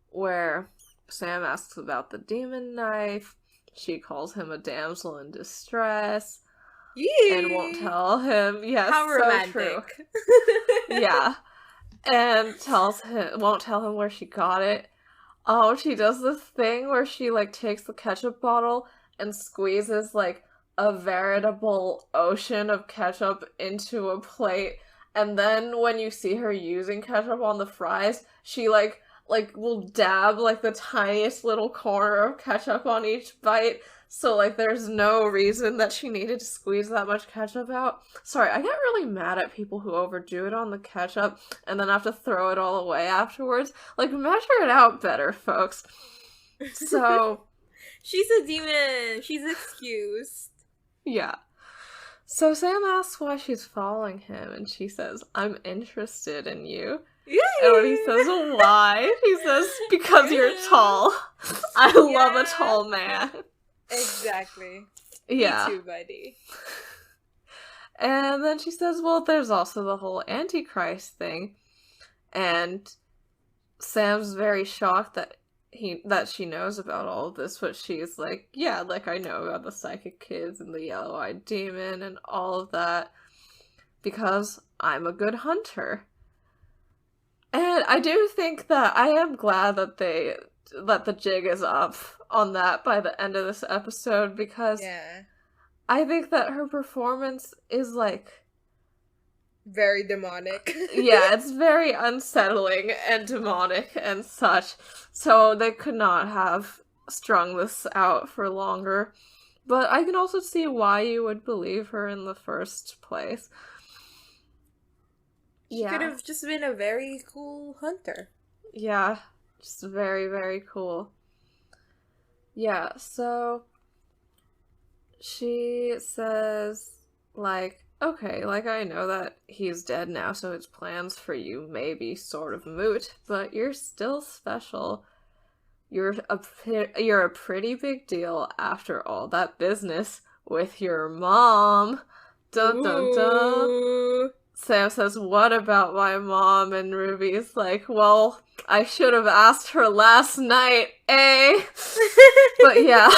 where Sam asks about the demon knife. She calls him a damsel in distress. Yee! And won't tell him. Yes, how romantic. So true. Yeah. And won't tell him where she got it. Oh, she does this thing where she, like, takes the ketchup bottle and squeezes, like, a veritable ocean of ketchup into a plate. And then when you see her using ketchup on the fries, she, like will dab, like, the tiniest little corner of ketchup on each bite. So, like, there's no reason that she needed to squeeze that much ketchup out. Sorry, I get really mad at people who overdo it on the ketchup and then have to throw it all away afterwards. Like, measure it out better, folks. So... She's a demon! She's excused. Yeah. So Sam asks why she's following him, and she says, I'm interested in you. Yay! And when he says, why? He says, because you're tall. I love a tall man. Exactly. Yeah. Me too, buddy. And then she says, well, there's also the whole Antichrist thing. And Sam's very shocked that she knows about all of this, but she's like, yeah, like, I know about the psychic kids and the yellow-eyed demon and all of that because I'm a good hunter. And I do think that I am glad that the jig is up on that by the end of this episode, because I think that her performance is, like, very demonic. Yeah, it's very unsettling and demonic and such. So they could not have strung this out for longer. But I can also see why you would believe her in the first place. She could have just been a very cool hunter. Yeah, just very, very cool. Yeah, so she says, like, okay, like, I know that he's dead now, so his plans for you may be sort of moot, but you're still special. You're a pretty big deal after all that business with your mom. Dun dun dun. Sam says, what about my mom? And Ruby's like, well, I should have asked her last night, eh? But yeah.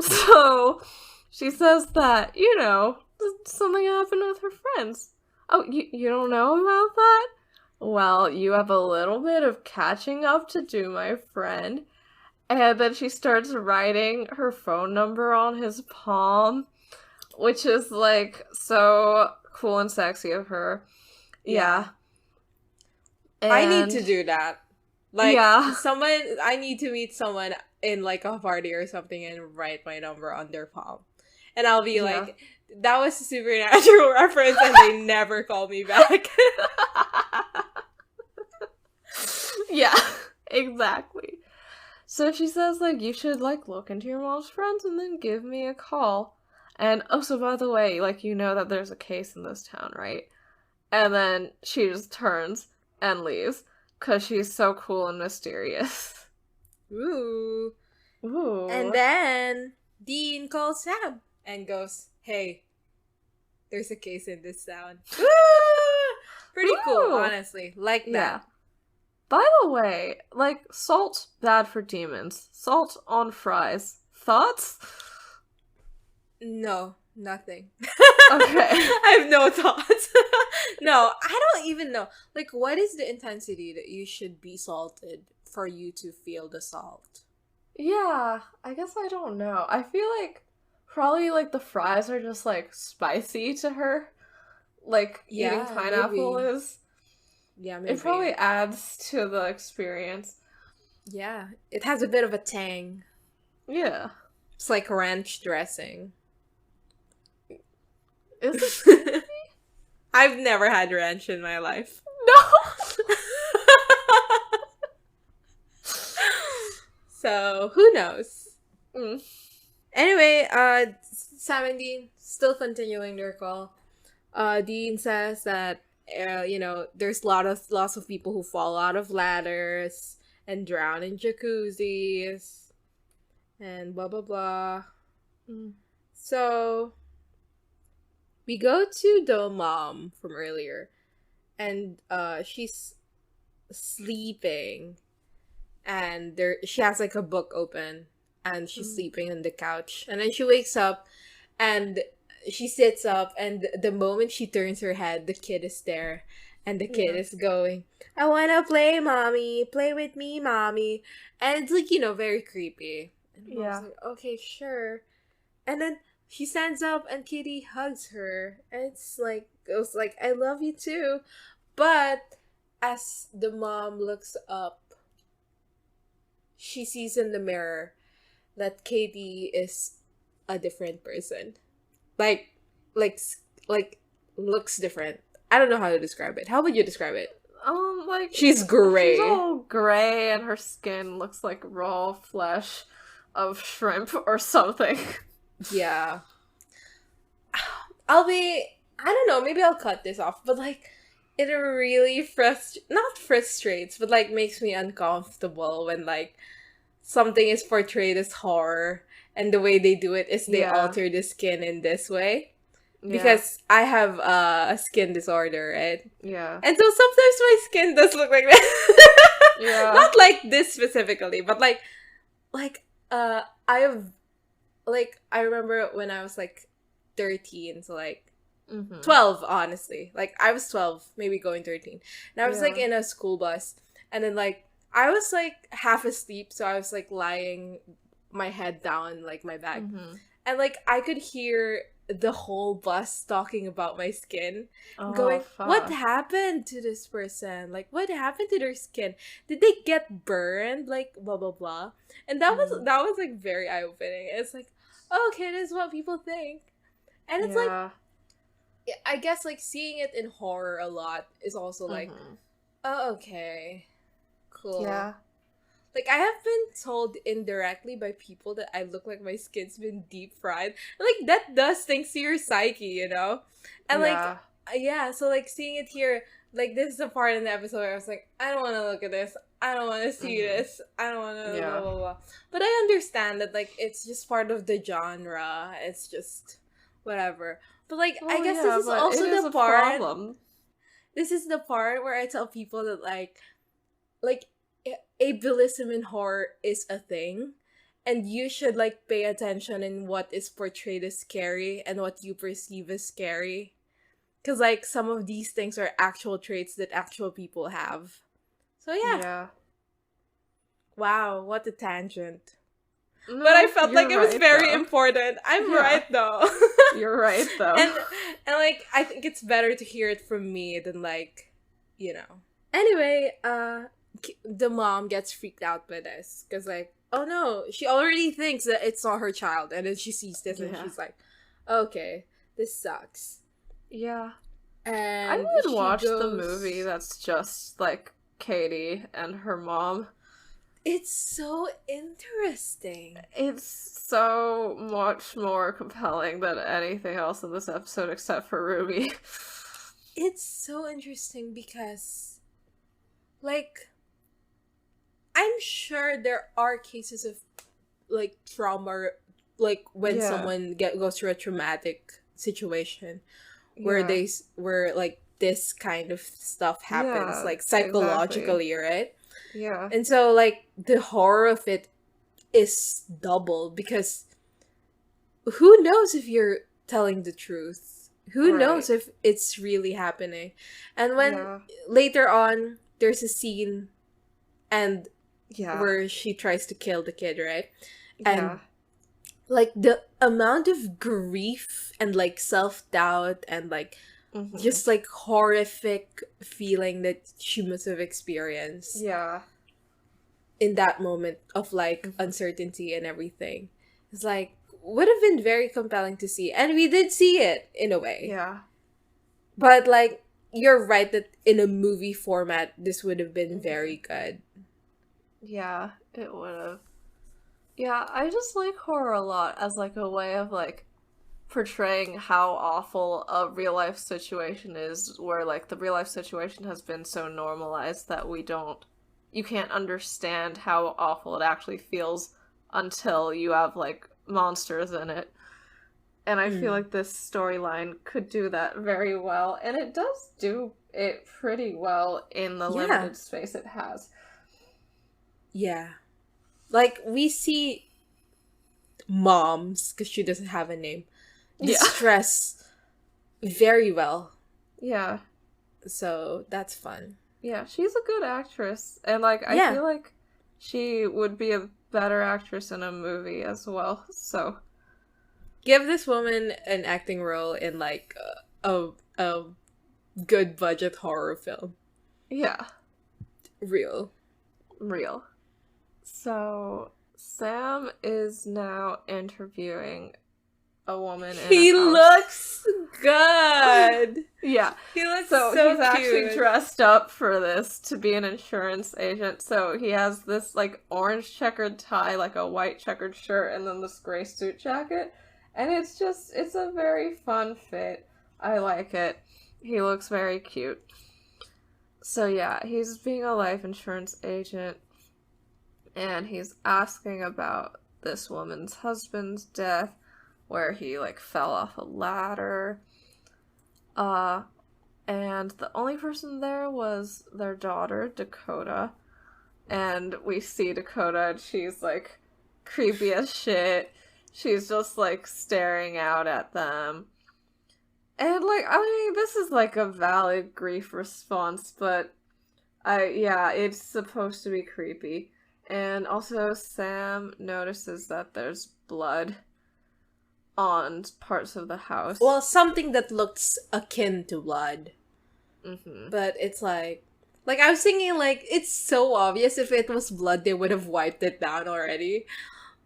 So she says that, you know, something happened with her friends. Oh, you don't know about that? Well, you have a little bit of catching up to do, my friend. And then she starts writing her phone number on his palm, which is, like, so cool and sexy of her. Yeah. And I need to do that. Like, I need to meet someone in, like, a party or something and write my number on their palm. And I'll be like, that was a supernatural reference, and they never call me back. Yeah, exactly. So she says, like, you should, like, look into your mom's friends and then give me a call. And, oh, so by the way, like, you know that there's a case in this town, right? And then she just turns and leaves, because she's so cool and mysterious. Ooh. Ooh. And then Dean calls Sam and goes, hey, there's a case in this town. Woo! Pretty cool, honestly. Like that. Yeah. By the way, like, salt, bad for demons. Salt on fries. Thoughts? No, nothing. Okay. I have no thoughts. No, I don't even know. Like, what is the intensity that you should be salted for you to feel the salt? Yeah, I guess I don't know. I feel like probably, like, the fries are just, like, spicy to her. Like, eating pineapple maybe. Is. Yeah, maybe. It probably adds to the experience. Yeah, it has a bit of a tang. Yeah. It's like ranch dressing. Is it? I've never had ranch in my life. No! So, who knows? Mm. Anyway, Sam and Dean still continuing their call. Dean says that you know, there's lots of people who fall out of ladders and drown in jacuzzis and blah blah blah. So we go to the mom from earlier, and she's sleeping, and she has like a book open, and she's sleeping on the couch, and then she wakes up, and she sits up, and the moment she turns her head, the kid is there, and the kid is going, I wanna play, mommy, play with me, mommy. And it's like, you know, very creepy. And mom's like, okay, sure. And then she stands up and Kitty hugs her, and it was like, I love you too. But as the mom looks up, she sees in the mirror that Katie is a different person. Like looks different. I don't know how to describe it. How would you describe it? Like, she's gray. She's all gray, and her skin looks like raw flesh of shrimp or something. Yeah. I don't know, maybe I'll cut this off, but like, it really not frustrates, but like makes me uncomfortable when like something is portrayed as horror, and the way they do it is they alter the skin in this way. because I have a skin disorder, right? Yeah. And so sometimes my skin does look like that. Yeah. Not like this specifically, but I have, like, I remember when I was like 13, so like 12, honestly. Like, I was 12, maybe going 13. And I was like in a school bus, and then like I was like half asleep, so I was like lying my head down, like my back. And like I could hear the whole bus talking about my skin, going, what happened to this person? Like, what happened to their skin? Did they get burned? Like, blah blah blah. And that was like very eye-opening. It's like, oh, okay, this is what people think. And it's like, I guess like seeing it in horror a lot is also like, oh, okay, cool. Yeah. Like, I have been told indirectly by people that I look like my skin's been deep fried. Like, that does things to your psyche, you know? And like, yeah, so like seeing it here, like, this is the part in the episode where I was like, I don't want to look at this. I don't want to see this. I don't want to blah, blah, blah. But I understand that, like, it's just part of the genre. It's just whatever. But like, I guess this is also the part. Problem. This is the part where I tell people that like ableism in horror is a thing, and you should like pay attention in what is portrayed as scary and what you perceive as scary, because like some of these things are actual traits that actual people have. So yeah. Wow, what a tangent. No, but I felt like it was very important. I'm right though. You're right though. And like, I think it's better to hear it from me than like, you know. Anyway, the mom gets freaked out by this because like, oh no, she already thinks that it's not her child, and then she sees this and she's like, okay, this sucks. Yeah. And I would watch the movie that's just like Katie and her mom. It's so interesting. It's so much more compelling than anything else in this episode except for Ruby. It's so interesting because, like, I'm sure there are cases of, like, trauma, like, when someone goes through a traumatic situation where where, like, this kind of stuff happens, like, psychologically, right? Yeah. And so, like, the horror of it is double because who knows if you're telling the truth? Who knows if it's really happening? And when later on, there's a scene and where she tries to kill the kid, right? And like the amount of grief and like self-doubt and like just like horrific feeling that she must have experienced in that moment of like uncertainty and everything, it's like would have been very compelling to see, and we did see it in a way. But like, you're right that in a movie format this would have been very good. Yeah, it would have. Yeah, I just like horror a lot as like a way of like portraying how awful a real life situation is, where like the real life situation has been so normalized that you can't understand how awful it actually feels until you have like monsters in it. And I feel like this storyline could do that very well, and it does do it pretty well in the limited space it has. Yeah. Like, we see moms, because she doesn't have a name, distress very well. Yeah. So, that's fun. Yeah, she's a good actress. And, like, I feel like she would be a better actress in a movie as well, so. Give this woman an acting role in, like, a good budget horror film. Yeah. Real. So, Sam is now interviewing a woman in He a house. looks good! Yeah. He looks so he's cute. Actually dressed up for this to be an insurance agent. So he has this, like, orange checkered tie, like a white checkered shirt, and then this gray suit jacket. And it's a very fun fit. I like it. He looks very cute. So yeah, he's being a life insurance agent, and he's asking about this woman's husband's death, where he, like, fell off a ladder. And the only person there was their daughter, Dakota. And we see Dakota, and she's, like, creepy as shit. She's just, like, staring out at them. And, like, I mean, this is, like, a valid grief response, but it's supposed to be creepy. And also, Sam notices that there's blood on parts of the house. Well, something that looks akin to blood. Mm-hmm. But it's like I was thinking, like, it's so obvious if it was blood, they would have wiped it down already.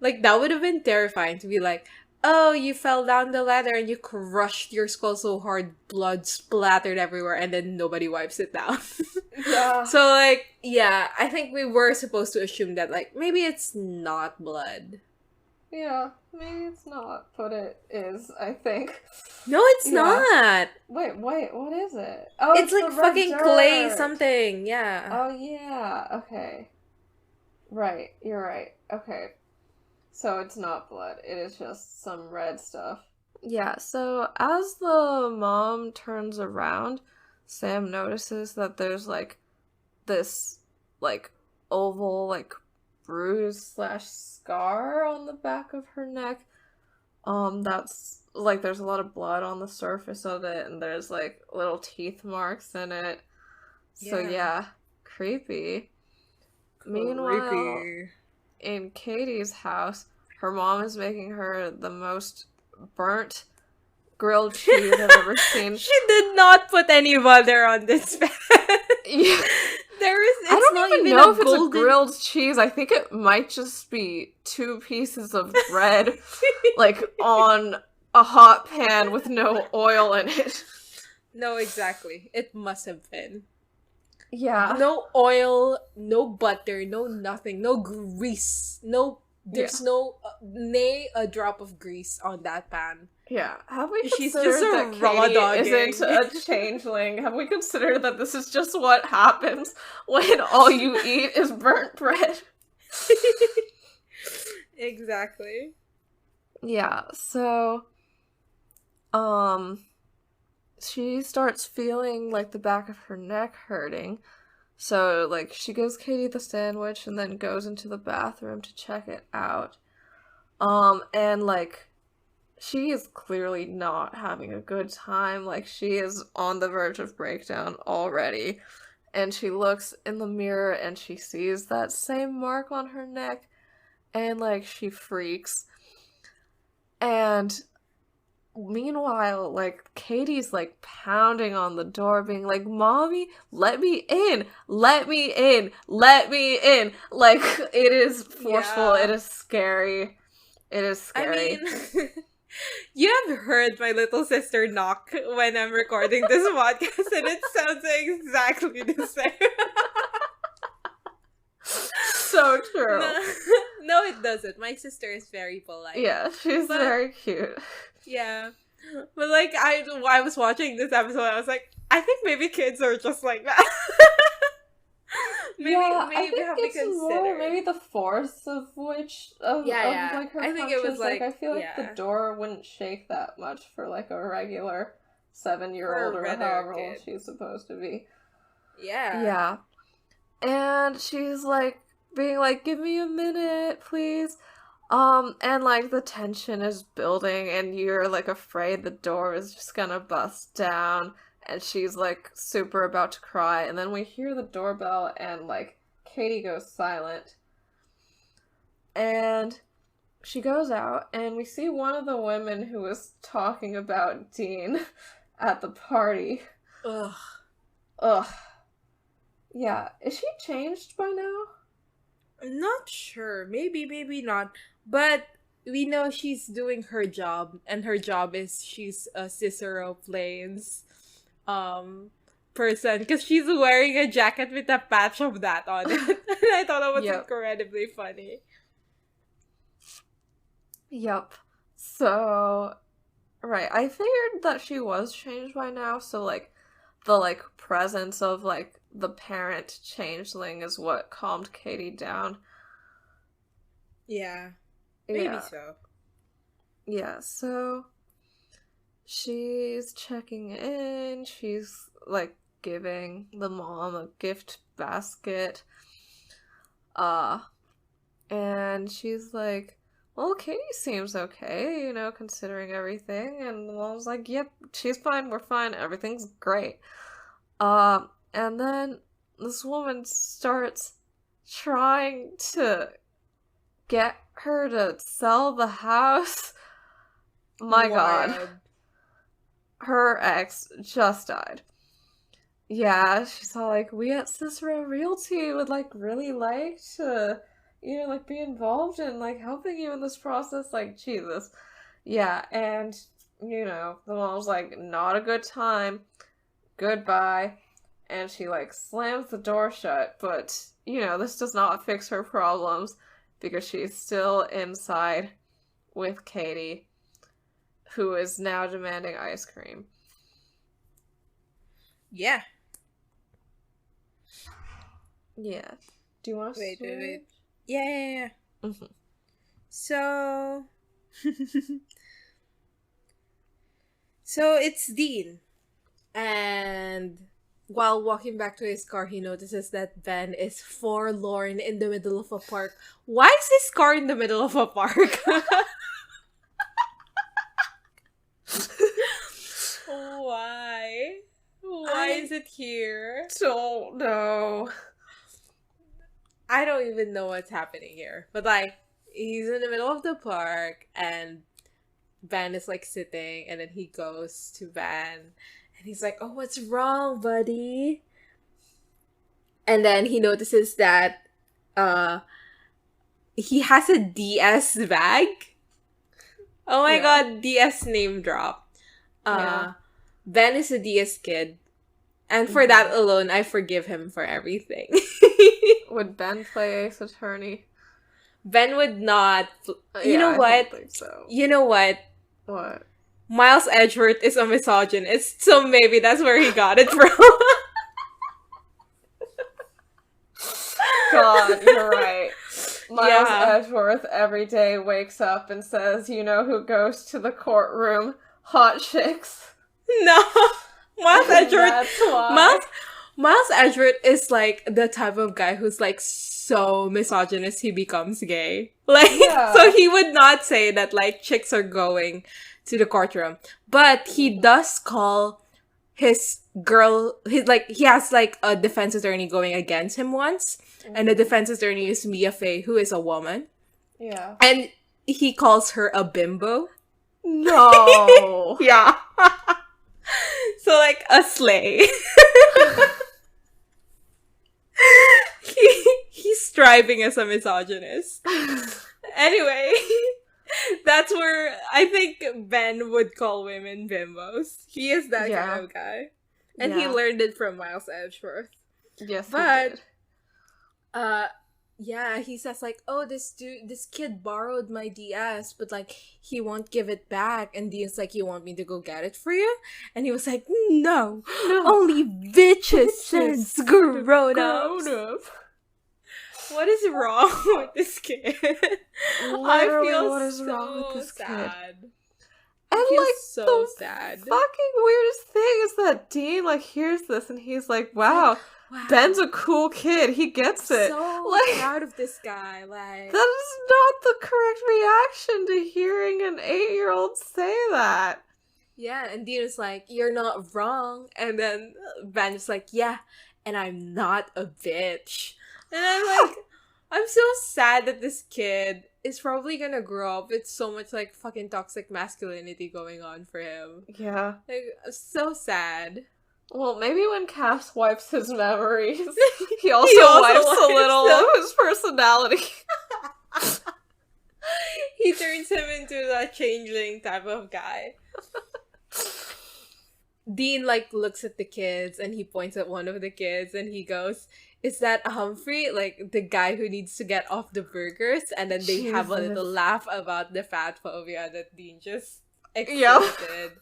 Like, that would have been terrifying to be like, oh, you fell down the ladder and you crushed your skull so hard, blood splattered everywhere, and then nobody wipes it down. Yeah. So, like, yeah, I think we were supposed to assume that, like, maybe it's not blood. Yeah, maybe it's not, but it is, I think. No, it's not! Wait, what is it? Oh, it's like fucking clay something, yeah. Oh, yeah, okay. Right, you're right. Okay. So it's not blood, it is just some red stuff. Yeah, so as the mom turns around, Sam notices that there's, like, this, like, oval, like, bruise/scar on the back of her neck. That's, like, there's a lot of blood on the surface of it, and there's, like, little teeth marks in it. So, yeah, creepy. Meanwhile, in Katie's house, her mom is making her the most burnt grilled cheese I've ever seen. She did not put any butter on this pan. Yeah. I don't even know if it's a grilled cheese. I think it might just be 2 pieces of bread, like, on a hot pan with no oil in it. No, exactly. It must have been. Yeah. No oil, no butter, no nothing, no grease. There's no, nay, a drop of grease on that pan. Yeah. Have we She's considered just a that raw Katie dogging. isn't a changeling? Have we considered that this is just what happens when all you eat is burnt bread? Exactly. Yeah, so, she starts feeling, like, the back of her neck hurting. So, like, she gives Katie the sandwich and then goes into the bathroom to check it out. And, like, she is clearly not having a good time. Like, she is on the verge of breakdown already. And she looks in the mirror and she sees that same mark on her neck. And, like, she freaks. And meanwhile, like, Katie's, like, pounding on the door, being like, Mommy, let me in! Let me in! Let me in! Like, it is forceful. Yeah. It is scary. It is scary. I mean, you have heard my little sister knock when I'm recording this podcast, and it sounds exactly the same. So true. No, it doesn't. My sister is very polite. Yeah, she's very cute. Yeah. But, like, I was watching this episode, I was like, I think maybe kids are just like that. maybe I think we have to it's consider. more maybe the force of which of like her I think punches. it was like I feel like the door wouldn't shake that much for like a regular 7-year-old or however old she's supposed to be. Yeah. Yeah. And she's like being like, give me a minute, please. And like the tension is building and you're like afraid the door is just gonna bust down. And she's, like, super about to cry. And then we hear the doorbell and, like, Katie goes silent. And she goes out and we see one of the women who was talking about Dean at the party. Ugh. Yeah. Is she changed by now? I'm not sure. Maybe not. But we know she's doing her job. And her job is she's a Cicero Plains person, because she's wearing a jacket with a patch of that on it. And I thought it was incredibly funny. Yep. So, right, I figured that she was changed by now, so, like, the, like, presence of, like, the parent changeling is what calmed Katie down. Yeah. Maybe so. Yeah, so she's checking in, she's like giving the mom a gift basket. And she's like, well, Katie seems okay, considering everything. And the mom's like, yep, she's fine, we're fine, everything's great. And then this woman starts trying to get her to sell the house. My God. Her ex just died. Yeah, she's all like, we at Cicero Realty would, like, really like to, like, be involved in, like, helping you in this process. Like, Jesus. Yeah, and, the mom's like, not a good time. Goodbye. And she, like, slams the door shut, but, this does not fix her problems because she's still inside with Katie, who is now demanding ice cream. Yeah. Yeah. Do you want to wait. Yeah. Mm-hmm. So... so it's Dean. And while walking back to his car, he notices that Ben is forlorn in the middle of a park. Why is his car in the middle of a park? Why? Why is it here? Don't know. I don't even know what's happening here. But, like, he's in the middle of the park, and Ben is, like, sitting, and then he goes to Ben, and he's like, oh, what's wrong, buddy? And then he notices that, he has a DS bag. Oh my God, DS name drop. Ben is a DS kid. And for that alone, I forgive him for everything. Would Ben play Ace Attorney? Ben would not. You know what? I don't think so. You know what? What? Miles Edgeworth is a misogynist, so maybe that's where he got it from. God, you're right. Miles Edgeworth every day wakes up and says, you know who goes to the courtroom? Hot chicks. No. Miles Edgeworth. That's why. Miles Edgeworth is like the type of guy who's like so misogynist he becomes gay. Like, so he would not say that like chicks are going to the courtroom. But he does call his girl, he has like a defense attorney going against him once. Mm-hmm. And the defense attorney is Mia Fey, who is a woman. Yeah. And he calls her a bimbo. No. Yeah. So, like, a slay. He's striving as a misogynist. Anyway, that's where I think Ben would call women bimbos. He is that kind of guy. And he learned it from Miles Edgeworth. Yes, but, he did. He says like, oh, this kid borrowed my DS, but like he won't give it back. And Dean's like, you want me to go get it for you? And he was like, no. Only bitches sense grown up. What is wrong with this kid? Literally, I feel what is so wrong with this sad. kid? And like so the sad. fucking weirdest thing is that Dean like hears this and he's like, wow. Ben's a cool kid. He gets it. So like, proud of this guy. Like, that is not the correct reaction to hearing an 8-year-old say that. Yeah, and Dean is like, you're not wrong. And then Ben is like, yeah, and I'm not a bitch. And I'm like, I'm so sad that this kid is probably gonna grow up with so much like fucking toxic masculinity going on for him. Yeah. Like, so sad. Well, maybe when Cass wipes his memories, he also wipes a little of his personality. He turns him into that changeling type of guy. Dean, like, looks at the kids, and he points at one of the kids, and he goes, is that Humphrey? Like, the guy who needs to get off the burgers? And then they have a little laugh about the fatphobia that Dean just exhibited.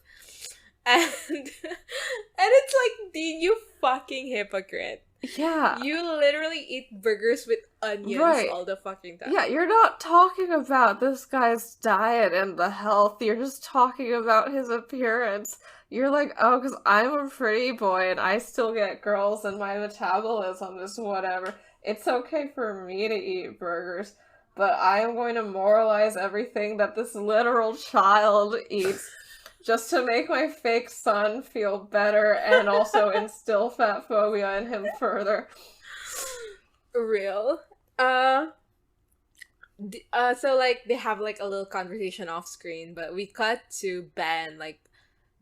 And it's like, Dean, you fucking hypocrite. Yeah. You literally eat burgers with onions all the fucking time. Yeah, you're not talking about this guy's diet and the health. You're just talking about his appearance. You're like, oh, because I'm a pretty boy and I still get girls and my metabolism is whatever. It's okay for me to eat burgers, but I am going to moralize everything that this literal child eats just to make my fake son feel better and also instill fat phobia in him further. Real. So like they have like a little conversation off screen, but we cut to Ben like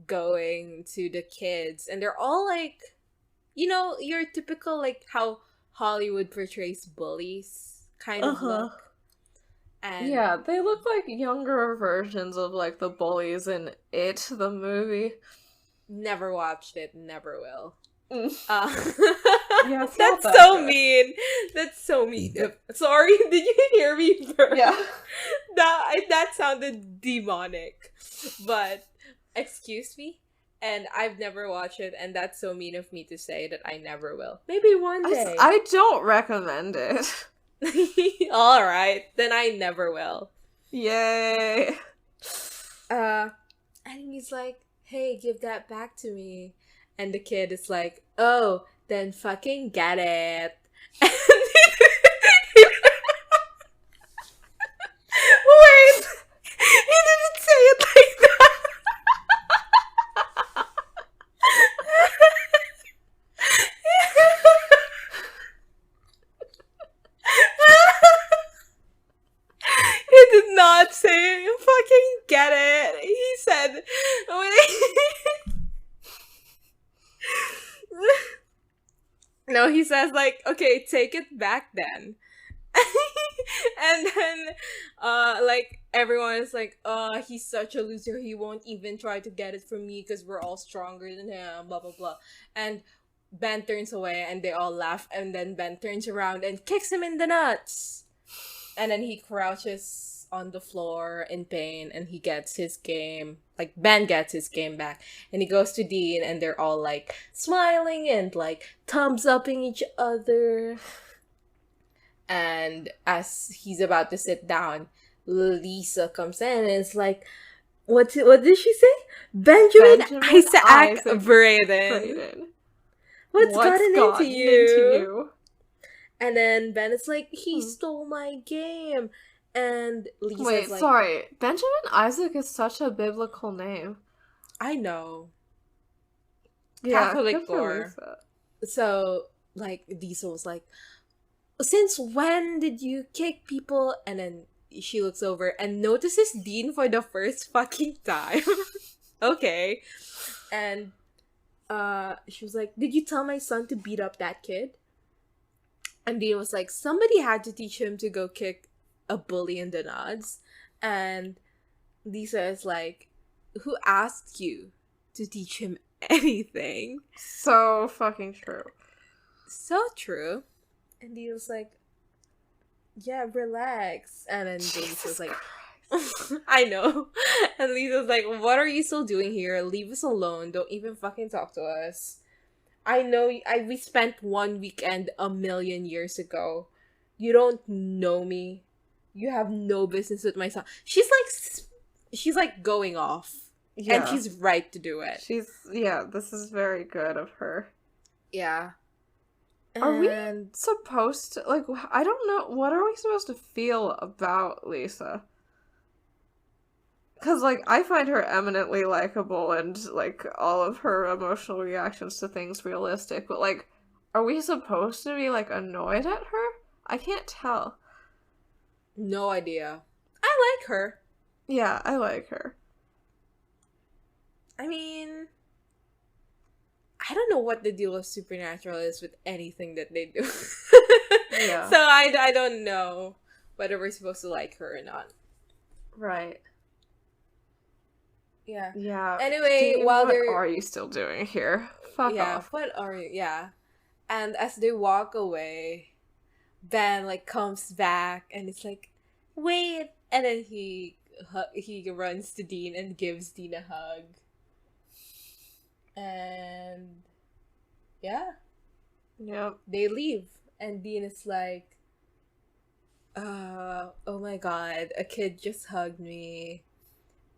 going to the kids, and they're all like, your typical like how Hollywood portrays bullies kind of look. And yeah, they look like younger versions of like the bullies in It, the movie. Never watched it, never will. Yeah, that's so good. Mean. That's so mean. Sorry, did you hear me burp? Yeah. That sounded demonic. But excuse me, and I've never watched it, and that's so mean of me to say that I never will. Maybe one day. I don't recommend it. All right, then I never will. Yay. And he's like, "Hey, give that back to me." And the kid is like, "Oh, then fucking get it." Wait, he didn't say it like that. He did not say fucking get it. He said, no, he says like, okay, take it back then. And then like everyone is like, he's such a loser, he won't even try to get it from me because we're all stronger than him, blah blah blah. And Ben turns away and they all laugh, and then Ben turns around and kicks him in the nuts. And then he crouches on the floor in pain, and he gets his game. Like, Ben gets his game back. And he goes to Dean, and they're all, like, smiling and, like, thumbs-upping each other. And as he's about to sit down, Lisa comes in and is like, what did she say? Benjamin Isaac Braden. What's gotten into you? And then Ben is like, he stole my game. And Lisa's Wait, like... sorry. Benjamin Isaac is such a biblical name. I know. Yeah, Catholic lore. So, like, Lisa was like, since when did you kick people? And then she looks over and notices Dean for the first fucking time. Okay. And she was like, did you tell my son to beat up that kid? And Dean was like, somebody had to teach him to go kick a bully in the nuts. And Lisa is like, who asked you to teach him anything? So fucking true. So true. And Dean was like, yeah, relax. And then Lisa was like, I know. And Lisa's like, what are you still doing here? Leave us alone. Don't even fucking talk to us. I know we spent one weekend 1,000,000 years ago. You don't know me. You have no business with my son. She's like going off. Yeah. And she's right to do it. This is very good of her. Yeah. Are we supposed to, like, I don't know, what are we supposed to feel about Lisa? Because, like, I find her eminently likable and, like, all of her emotional reactions to things realistic, but, like, are we supposed to be, like, annoyed at her? I can't tell. No idea. I like her. Yeah, I like her. I mean, I don't know what the deal with Supernatural is with anything that they do. Yeah. So I don't know whether we're supposed to like her or not. Right. Yeah. Yeah. Anyway, what are you still doing here? Fuck off. What are you? Yeah. And as they walk away, Ben like comes back and it's like, wait, and then he runs to Dean and gives Dean a hug. And yeah, Yep. They leave, and Dean is like, oh my god, a kid just hugged me,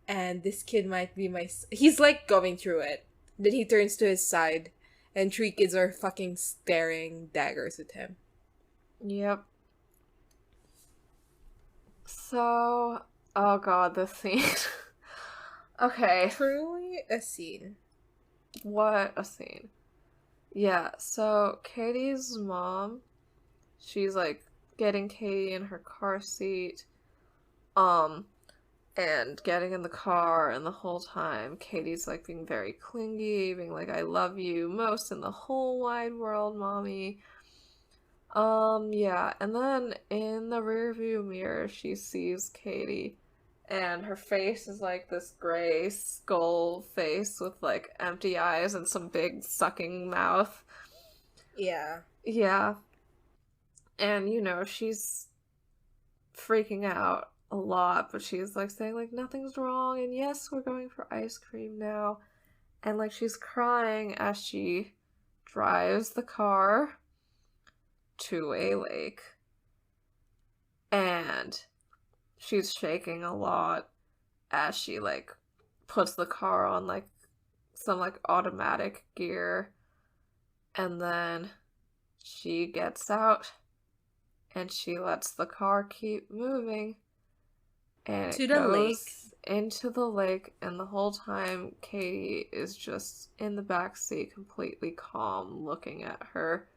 and this kid might be my. He's like going through it. Then he turns to his side, and 3 kids are fucking staring daggers at him. Yep. So, oh god, the scene. Okay. Truly a scene. What a scene. Yeah, so Katie's mom, she's like getting Katie in her car seat, and getting in the car, and the whole time Katie's like being very clingy, being like, I love you most in the whole wide world, mommy. Yeah, and then in the rearview mirror, she sees Katie, and her face is like this gray skull face with like empty eyes and some big sucking mouth. Yeah. Yeah. And, you know, she's freaking out a lot, but she's like saying like nothing's wrong, and yes, we're going for ice cream now. And like she's crying as she drives the car to a lake. And she's shaking a lot as she like puts the car on like some like automatic gear, and then she gets out and she lets the car keep moving, and To it the goes lake. into the lake, and the whole time Katie is just in the back seat completely calm looking at her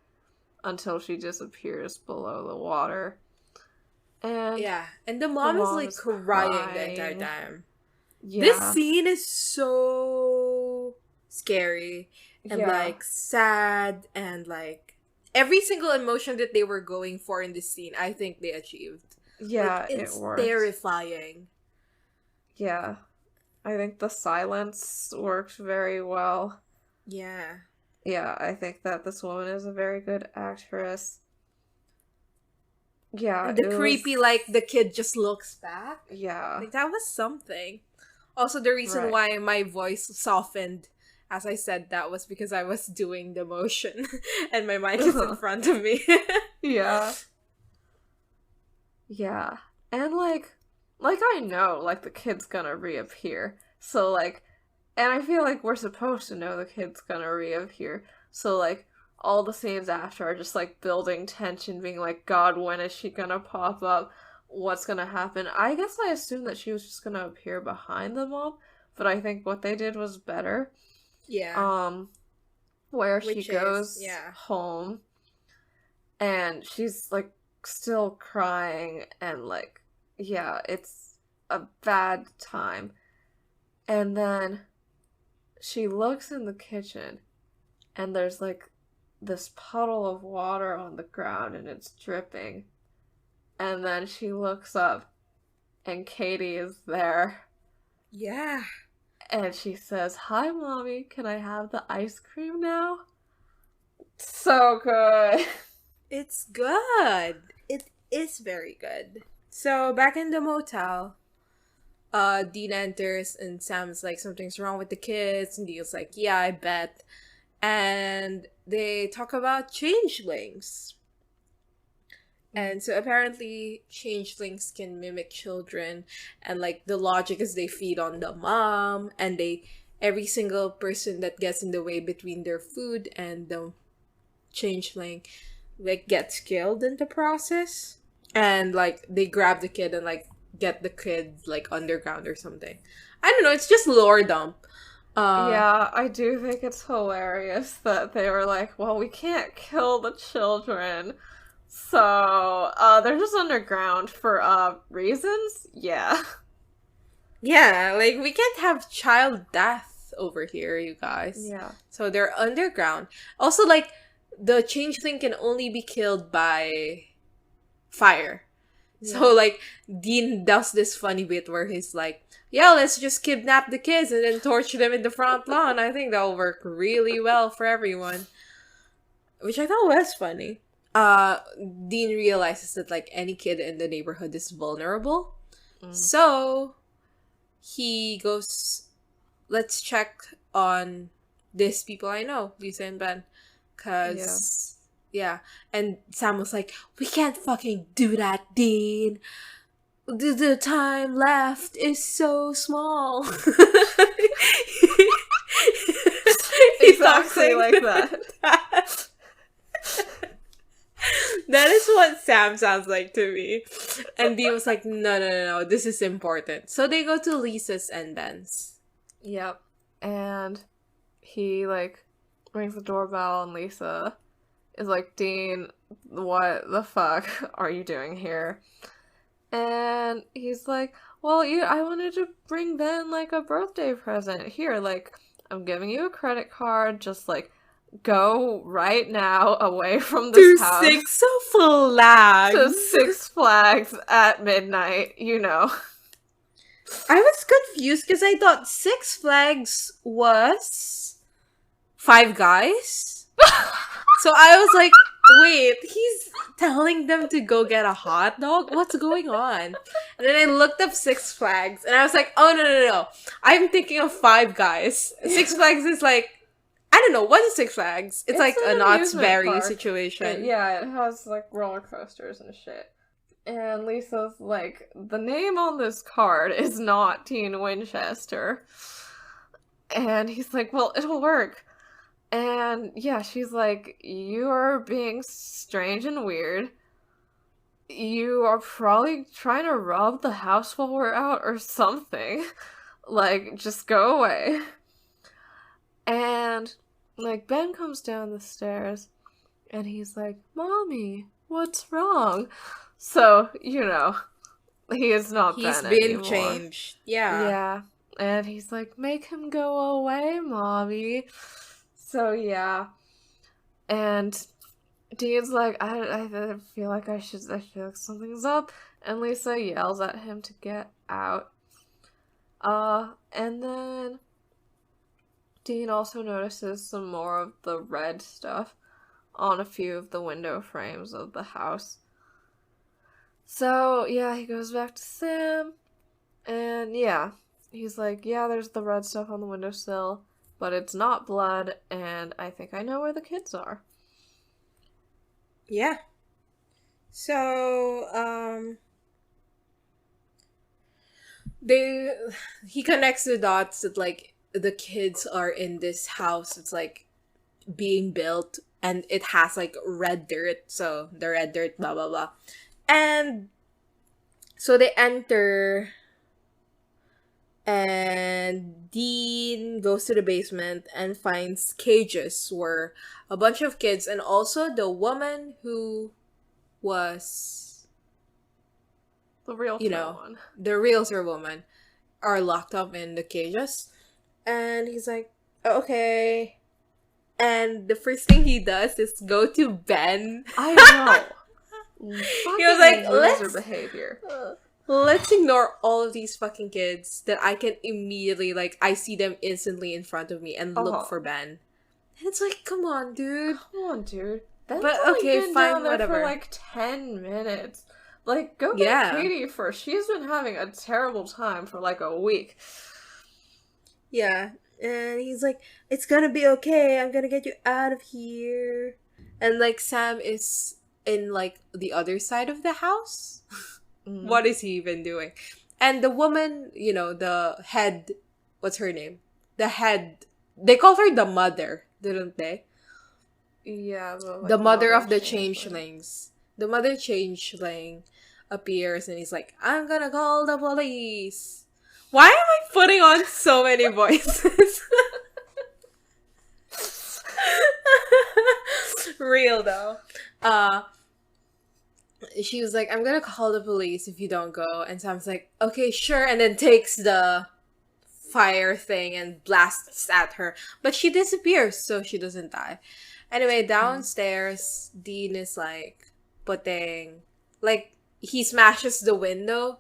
until she disappears below the water. And Yeah, and the mom is like crying the entire time. Yeah. This scene is so scary and like sad, and like every single emotion that they were going for in this scene, I think they achieved. Yeah, like, it's it worked. terrifying. Yeah. I think the silence worked very well. Yeah. Yeah, I think that this woman is a very good actress. Yeah. And the creepy, like, the kid just looks back. Yeah. Like, that was something. Also, the reason why my voice softened as I said that was because I was doing the motion and my mic is in front of me. Yeah. Yeah. And like I know, like, the kid's gonna reappear. So, like, and I feel like we're supposed to know the kid's gonna reappear. So, like, all the scenes after are just, like, building tension, being like, God, when is she gonna pop up? What's gonna happen? I guess I assumed that she was just gonna appear behind the mom, but I think what they did was better. Yeah. Where she goes home, and she's, like, still crying, and, like, yeah, it's a bad time. And then she looks in the kitchen, and there's, like, this puddle of water on the ground, and it's dripping. And then she looks up, and Katie is there. Yeah. And she says, Hi, Mommy, can I have the ice cream now? So good. It's good. It is very good. So, back in the motel, Dean enters and Sam's like, something's wrong with the kids. And Dean's like, yeah, I bet. And they talk about changelings. And so apparently changelings can mimic children, and like the logic is they feed on the mom, and every single person that gets in the way between their food and the changeling like gets killed in the process. And like they grab the kid and like get the kid like underground or something. I don't know, it's just lore dump. Yeah, I do think it's hilarious that they were like, well, we can't kill the children, so they're just underground for reasons. Yeah. Yeah, like we can't have child death over here, you guys. Yeah. So they're underground. Also, like, the changeling can only be killed by fire. Yeah. So, like, Dean does this funny bit where he's like, yeah, let's just kidnap the kids and then torture them in the front lawn. I think that'll work really well for everyone. Which I thought was funny. Dean realizes that, like, any kid in the neighborhood is vulnerable. So he goes, let's check on these people I know, Lisa and Ben. Because Yeah. And Sam was like, we can't fucking do that, Dean. The time left is so small. He talks Exactly like that. That is what Sam sounds like to me. And Dean was like, no, this is important. So they go to Lisa's and Ben's. Yep. And he, like, rings the doorbell, and Lisa is like, Dean, what the fuck are you doing here? And he's like, well, I wanted to bring Ben, like, a birthday present. Here, like, I'm giving you a credit card, just, like, go right now away from this house. To Six Flags. To Six Flags at midnight, you know. I was confused because I thought Six Flags was Five Guys. So I was like, wait, he's telling them to go get a hot dog? What's going on? And then I looked up Six Flags and I was like, oh, no. I'm thinking of Five Guys. Six Flags is like, I don't know, what is Six Flags? It's like a Knott's Berry situation. Yeah, it has like roller coasters and shit. And Lisa's like, the name on this card is not Dean Winchester. And he's like, well, it'll work. And yeah, she's like, you are being strange and weird. You are probably trying to rob the house while we're out or something. Like, just go away. And, like, Ben comes down the stairs and he's like, Mommy, what's wrong? So, you know, he is not Ben anymore. He's been changed. Yeah. Yeah. And he's like, make him go away, Mommy. So, yeah. And Dean's like, I feel like I feel like something's up. And Lisa yells at him to get out. And then Dean also notices some more of the red stuff on a few of the window frames of the house. So, yeah, he goes back to Sam. And, yeah, he's like, yeah, there's the red stuff on the windowsill. But it's not blood, and I think I know where the kids are. Yeah. So, he connects the dots that, like, the kids are in this house. It's, like, being built, and it has, like, red dirt. So, the red dirt, blah, blah, blah. And so they enter, and Dean goes to the basement and finds cages where a bunch of kids and also the woman who was the realtor one. The realtor woman are locked up in the cages. And he's like, okay. And the first thing he does is go to Ben. I know. He was like, let's ignore all of these fucking kids that I can immediately, like, I see them instantly in front of me and look for Ben. And it's like, come on, dude. Ben's but okay, been fine, down there whatever. For like 10 minutes. Like, go get Katie first. She's been having a terrible time for like a week. Yeah. And he's like, it's gonna be okay. I'm gonna get you out of here. And, like, Sam is in, like, the other side of the house. What is he even doing? And the woman, you know, the head, what's her name? The head, they call her the mother, didn't they? Yeah. Like, the mother of the changelings. The mother changeling appears and he's like, I'm gonna call the police. Why am I putting on so many voices? Real though. She was like, I'm gonna call the police if you don't go. And Sam's like, okay, sure. And then takes the fire thing and blasts at her. But she disappears, so she doesn't die. Anyway, downstairs, Dean is like putting, like, he smashes the window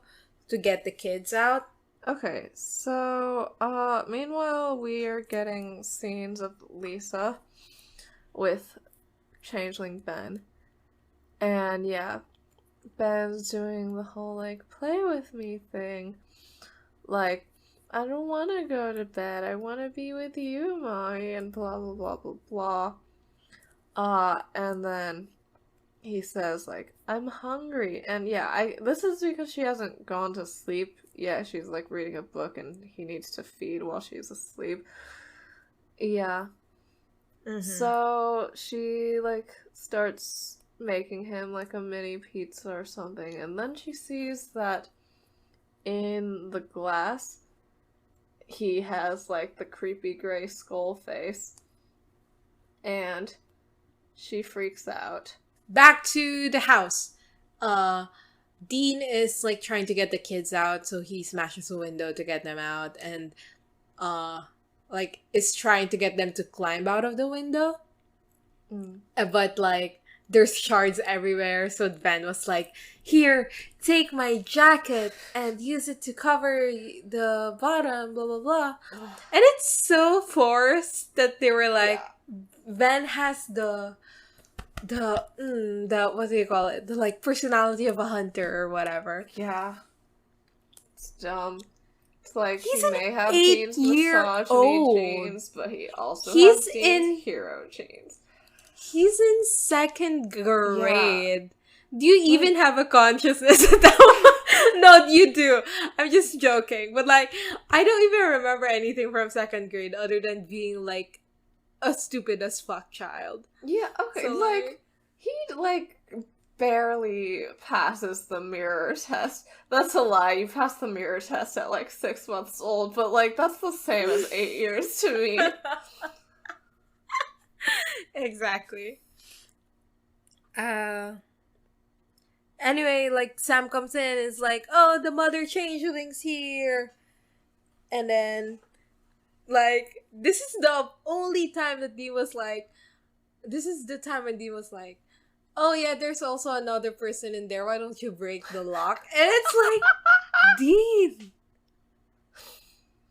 to get the kids out. Okay, so, meanwhile, we are getting scenes of Lisa with Changeling Ben. And yeah, Ben's doing the whole, like, play with me thing. Like, I don't want to go to bed. I want to be with you, Mommy, and blah, blah, blah, blah, blah. And then he says, like, I'm hungry. And yeah, this is because she hasn't gone to sleep yet. She's, like, reading a book and he needs to feed while she's asleep. Yeah. Mm-hmm. So she, like, starts making him, like, a mini pizza or something. And then she sees that in the glass, he has, like, the creepy gray skull face. And she freaks out. Back to the house. Dean is, like, trying to get the kids out, so he smashes a window to get them out, and like, is trying to get them to climb out of the window. But, like, there's shards everywhere, so Ben was like, here, take my jacket and use it to cover the bottom, blah blah blah. And it's so forced that they were like, Ben has the what do you call it? The, like, personality of a hunter or whatever. Yeah. It's dumb. It's like, he's he may have Dean's misogyny genes, but he also has Dean's hero genes. He's in 2nd grade. Yeah. Do you even have a consciousness at that moment? No, you do. I'm just joking. But, like, I don't even remember anything from 2nd grade other than being, like, a stupid as fuck child. Yeah, okay. So, like, he, like, barely passes the mirror test. That's a lie. You pass the mirror test at, like, 6 months old, but, like, that's the same as 8 years to me. Exactly. Anyway, like, Sam comes in and is like, oh, the mother changeling's here. And then, like, this is the only time that Dean was like, this is the time when Dean was like, oh yeah, there's also another person in there. Why don't you break the lock? And it's like, Dean,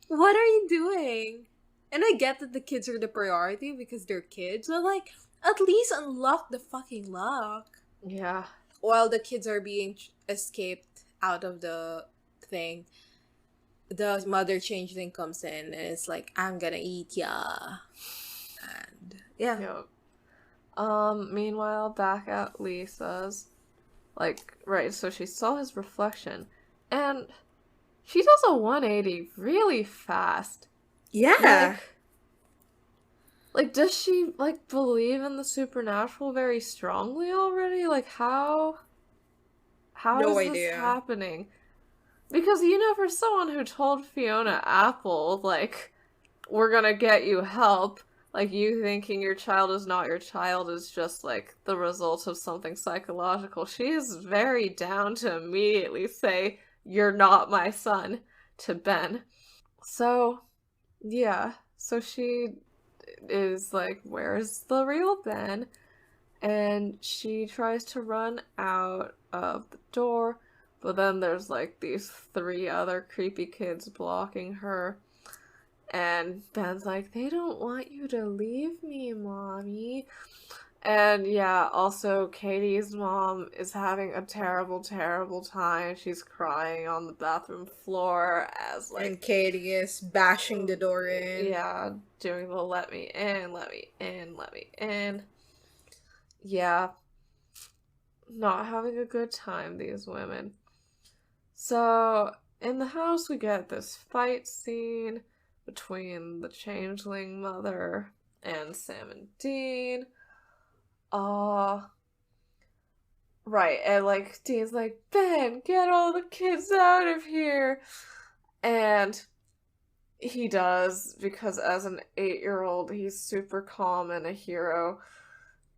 what are you doing? And I get that the kids are the priority because they're kids, but, like, at least unlock the fucking lock. Yeah. While the kids are being escaped out of the thing, the mother changeling comes in and it's like, I'm gonna eat ya. And yeah. Yep. Meanwhile, back at Lisa's, like, right, so she saw his reflection, and she does a 180 really fast. Yeah. Like, does she, like, believe in the supernatural very strongly already? Like, how no is idea. This happening? Because, you know, for someone who told Fiona Apple, like, we're gonna get you help, like, you thinking your child is not your child is just, like, the result of something psychological. She is very down to immediately say, you're not my son, to Ben. So, yeah. So she is like, where's the real Ben? And she tries to run out of the door, but then there's, like, these 3 other creepy kids blocking her. And Ben's like, they don't want you to leave me, Mommy. And yeah, also Katie's mom is having a terrible, terrible time. She's crying on the bathroom floor as, like... And Katie is bashing the door in. Yeah, doing the let me in, let me in, let me in. Yeah. Not having a good time, these women. So, in the house we get this fight scene between the changeling mother and Sam and Dean. Right, and, like, Dean's like, Ben, get all the kids out of here! And he does, because as an 8-year-old, he's super calm and a hero,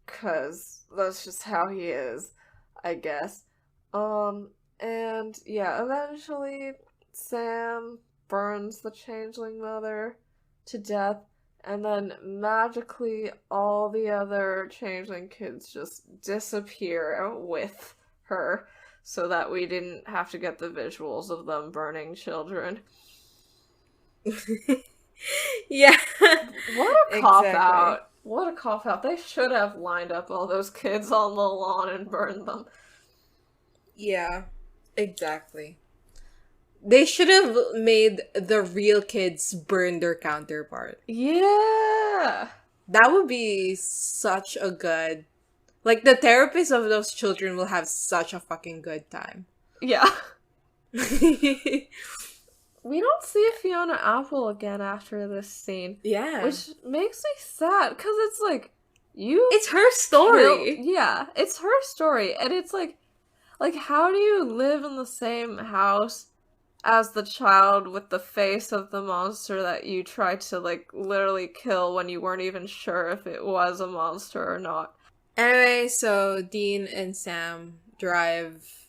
because that's just how he is, I guess. And, yeah, eventually, Sam burns the changeling mother to death, and then magically all the other changeling kids just disappear with her, so that we didn't have to get the visuals of them burning children. Yeah. What a cop-out. What a cop-out. They should have lined up all those kids on the lawn and burned them. Yeah, exactly. They should have made the real kids burn their counterpart. Yeah! That would be such a good... Like, the therapists of those children will have such a fucking good time. Yeah. We don't see Fiona Apple again after this scene. Yeah. Which makes me sad, because it's like, you... It's her story. Yeah, it's her story, and it's like, how do you live in the same house as the child with the face of the monster that you tried to, like, literally kill when you weren't even sure if it was a monster or not? Anyway, so Dean and Sam drive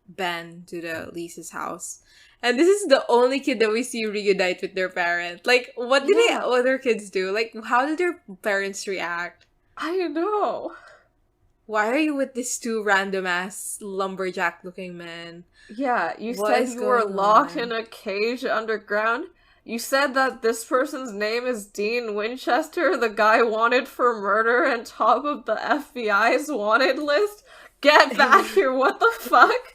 Ben to Lisa's house. And this is the only kid that we see reunite with their parent. Like, what did the other kids do? Like, how did their parents react? I know. Why are you with these two random-ass lumberjack-looking men? Yeah, you said you were locked in a cage underground. You said that this person's name is Dean Winchester, the guy wanted for murder and top of the FBI's wanted list. Get back here, what the fuck?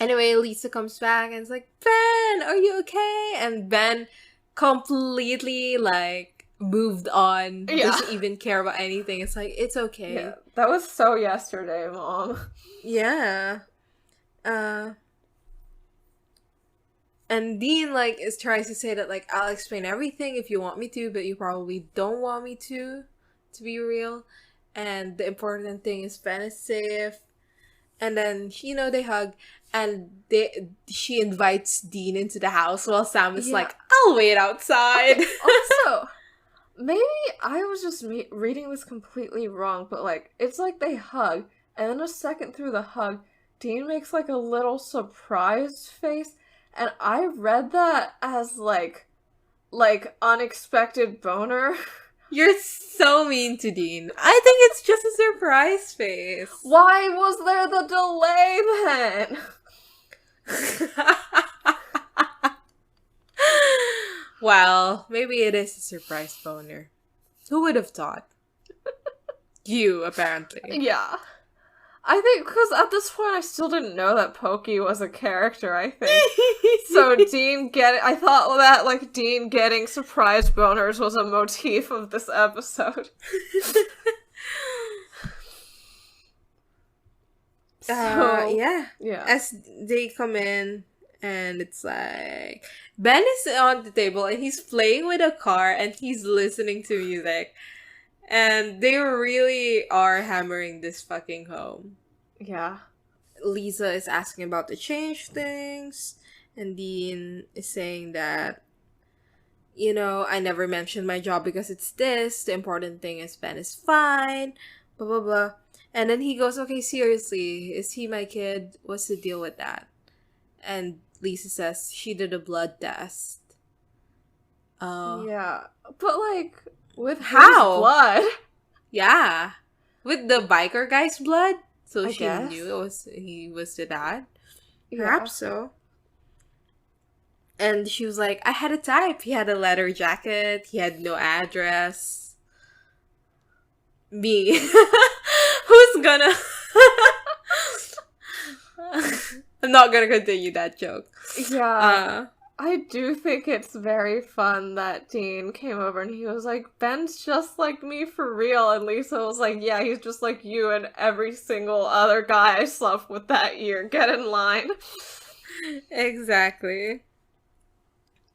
Anyway, Lisa comes back and is like, Ben, are you okay? And Ben completely, like, moved on. Yeah. Doesn't even care about anything. It's like, it's okay. Yeah, that was so yesterday, Mom. Yeah. And Dean, like, is trying to say that, like, I'll explain everything if you want me to, but you probably don't want me to be real. And the important thing is Ben is safe. And then, you know, they hug. And she invites Dean into the house while Sam is like, I'll wait outside. Okay, also, maybe I was just reading this completely wrong, but, like, it's like they hug, and then a second through the hug, Dean makes, like, a little surprised face, and I read that as, like, unexpected boner. You're so mean to Dean. I think it's just a surprise face. Why was there the delay then? Well, maybe it is a surprise boner. Who would have thought? You, apparently. Yeah. I think, because at this point I still didn't know that Pokey was a character, I think. So I thought that, like, Dean getting surprise boners was a motif of this episode. Yeah. Yeah. As they come in, and it's like, Ben is on the table, and he's playing with a car, and he's listening to music. And they really are hammering this fucking home. Yeah. Lisa is asking about the change things, and Dean is saying that, you know, I never mentioned my job because it's this. The important thing is Ben is fine, blah, blah, blah. And then he goes, okay, seriously, is he my kid? What's the deal with that? And Lisa says she did a blood test. Yeah. But, like, with how? Whose blood? Yeah. With the biker guy's blood? So I she guess. knew he was the dad? Yeah. Perhaps so. And she was like, I had a type. He had a leather jacket. He had no address. Me. Who's gonna... I'm not gonna continue that joke. Yeah. I do think it's very fun that Dean came over and he was like, Ben's just like me for real. And Lisa was like, yeah, he's just like you and every single other guy I slept with that year. Get in line. Exactly.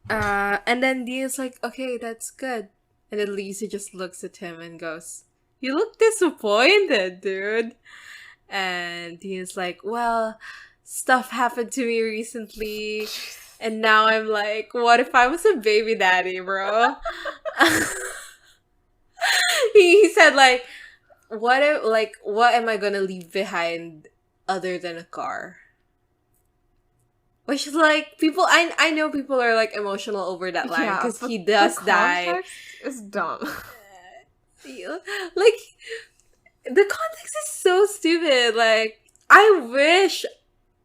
And then Dean's like, okay, that's good. And then Lisa just looks at him and goes, you look disappointed, dude. And Dean's like, well, stuff happened to me recently. And now I'm like, what if I was a baby daddy, bro? he said, like, what am I gonna leave behind other than a car? Which is like, people, I know people are like emotional over that line because he does die. It's dumb. Like, the context is so stupid. Like, I wish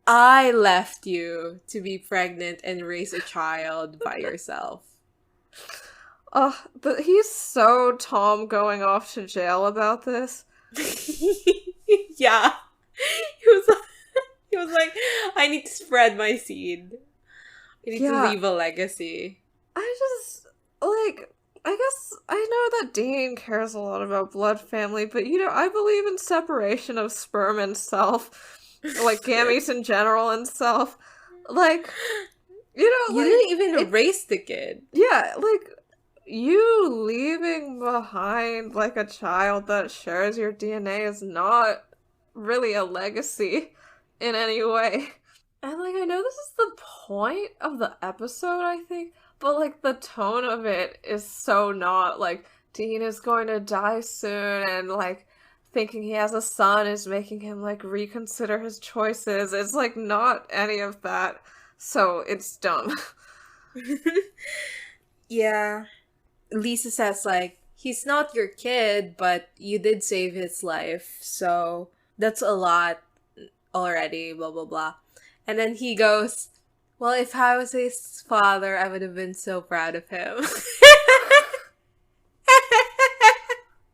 I left you to be pregnant and raise a child by yourself. But he's so Tom going off to jail about this. Yeah. He was like, I need to spread my seed. I need to leave a legacy. like, I guess I know that Dean cares a lot about blood family, but, I believe in separation of sperm and self, like, gametes in general and self. Like, You like, didn't even raise the kid. yeah, like, you leaving behind, like, a child that shares your DNA is not really a legacy in any way. And, like, I know this is the point of the episode, I think, but, like, the tone of it is so not, like, Dean is going to die soon, and, like, thinking he has a son is making him, like, reconsider his choices. It's, like, not any of that, so it's dumb. Yeah. Lisa says, like, he's not your kid, but you did save his life, so that's a lot already, blah, blah, blah. And then he goes, well, if I was his father, I would have been so proud of him.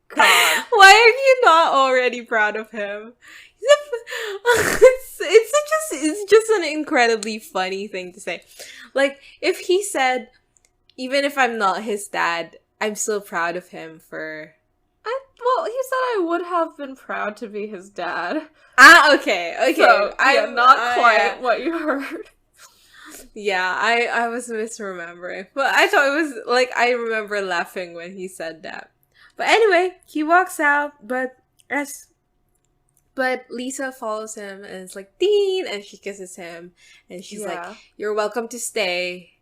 God. Why are you not already proud of him? It's just an incredibly funny thing to say. Like, if he said, even if I'm not his dad, I'm still proud of him for... Well, he said I would have been proud to be his dad. Okay. So, I'm not quite what you heard. Yeah, I was misremembering. But I thought it was, like, I remember laughing when he said that. But anyway, he walks out, but Lisa follows him and it's like, Dean! And she kisses him. And she's like, you're welcome to stay.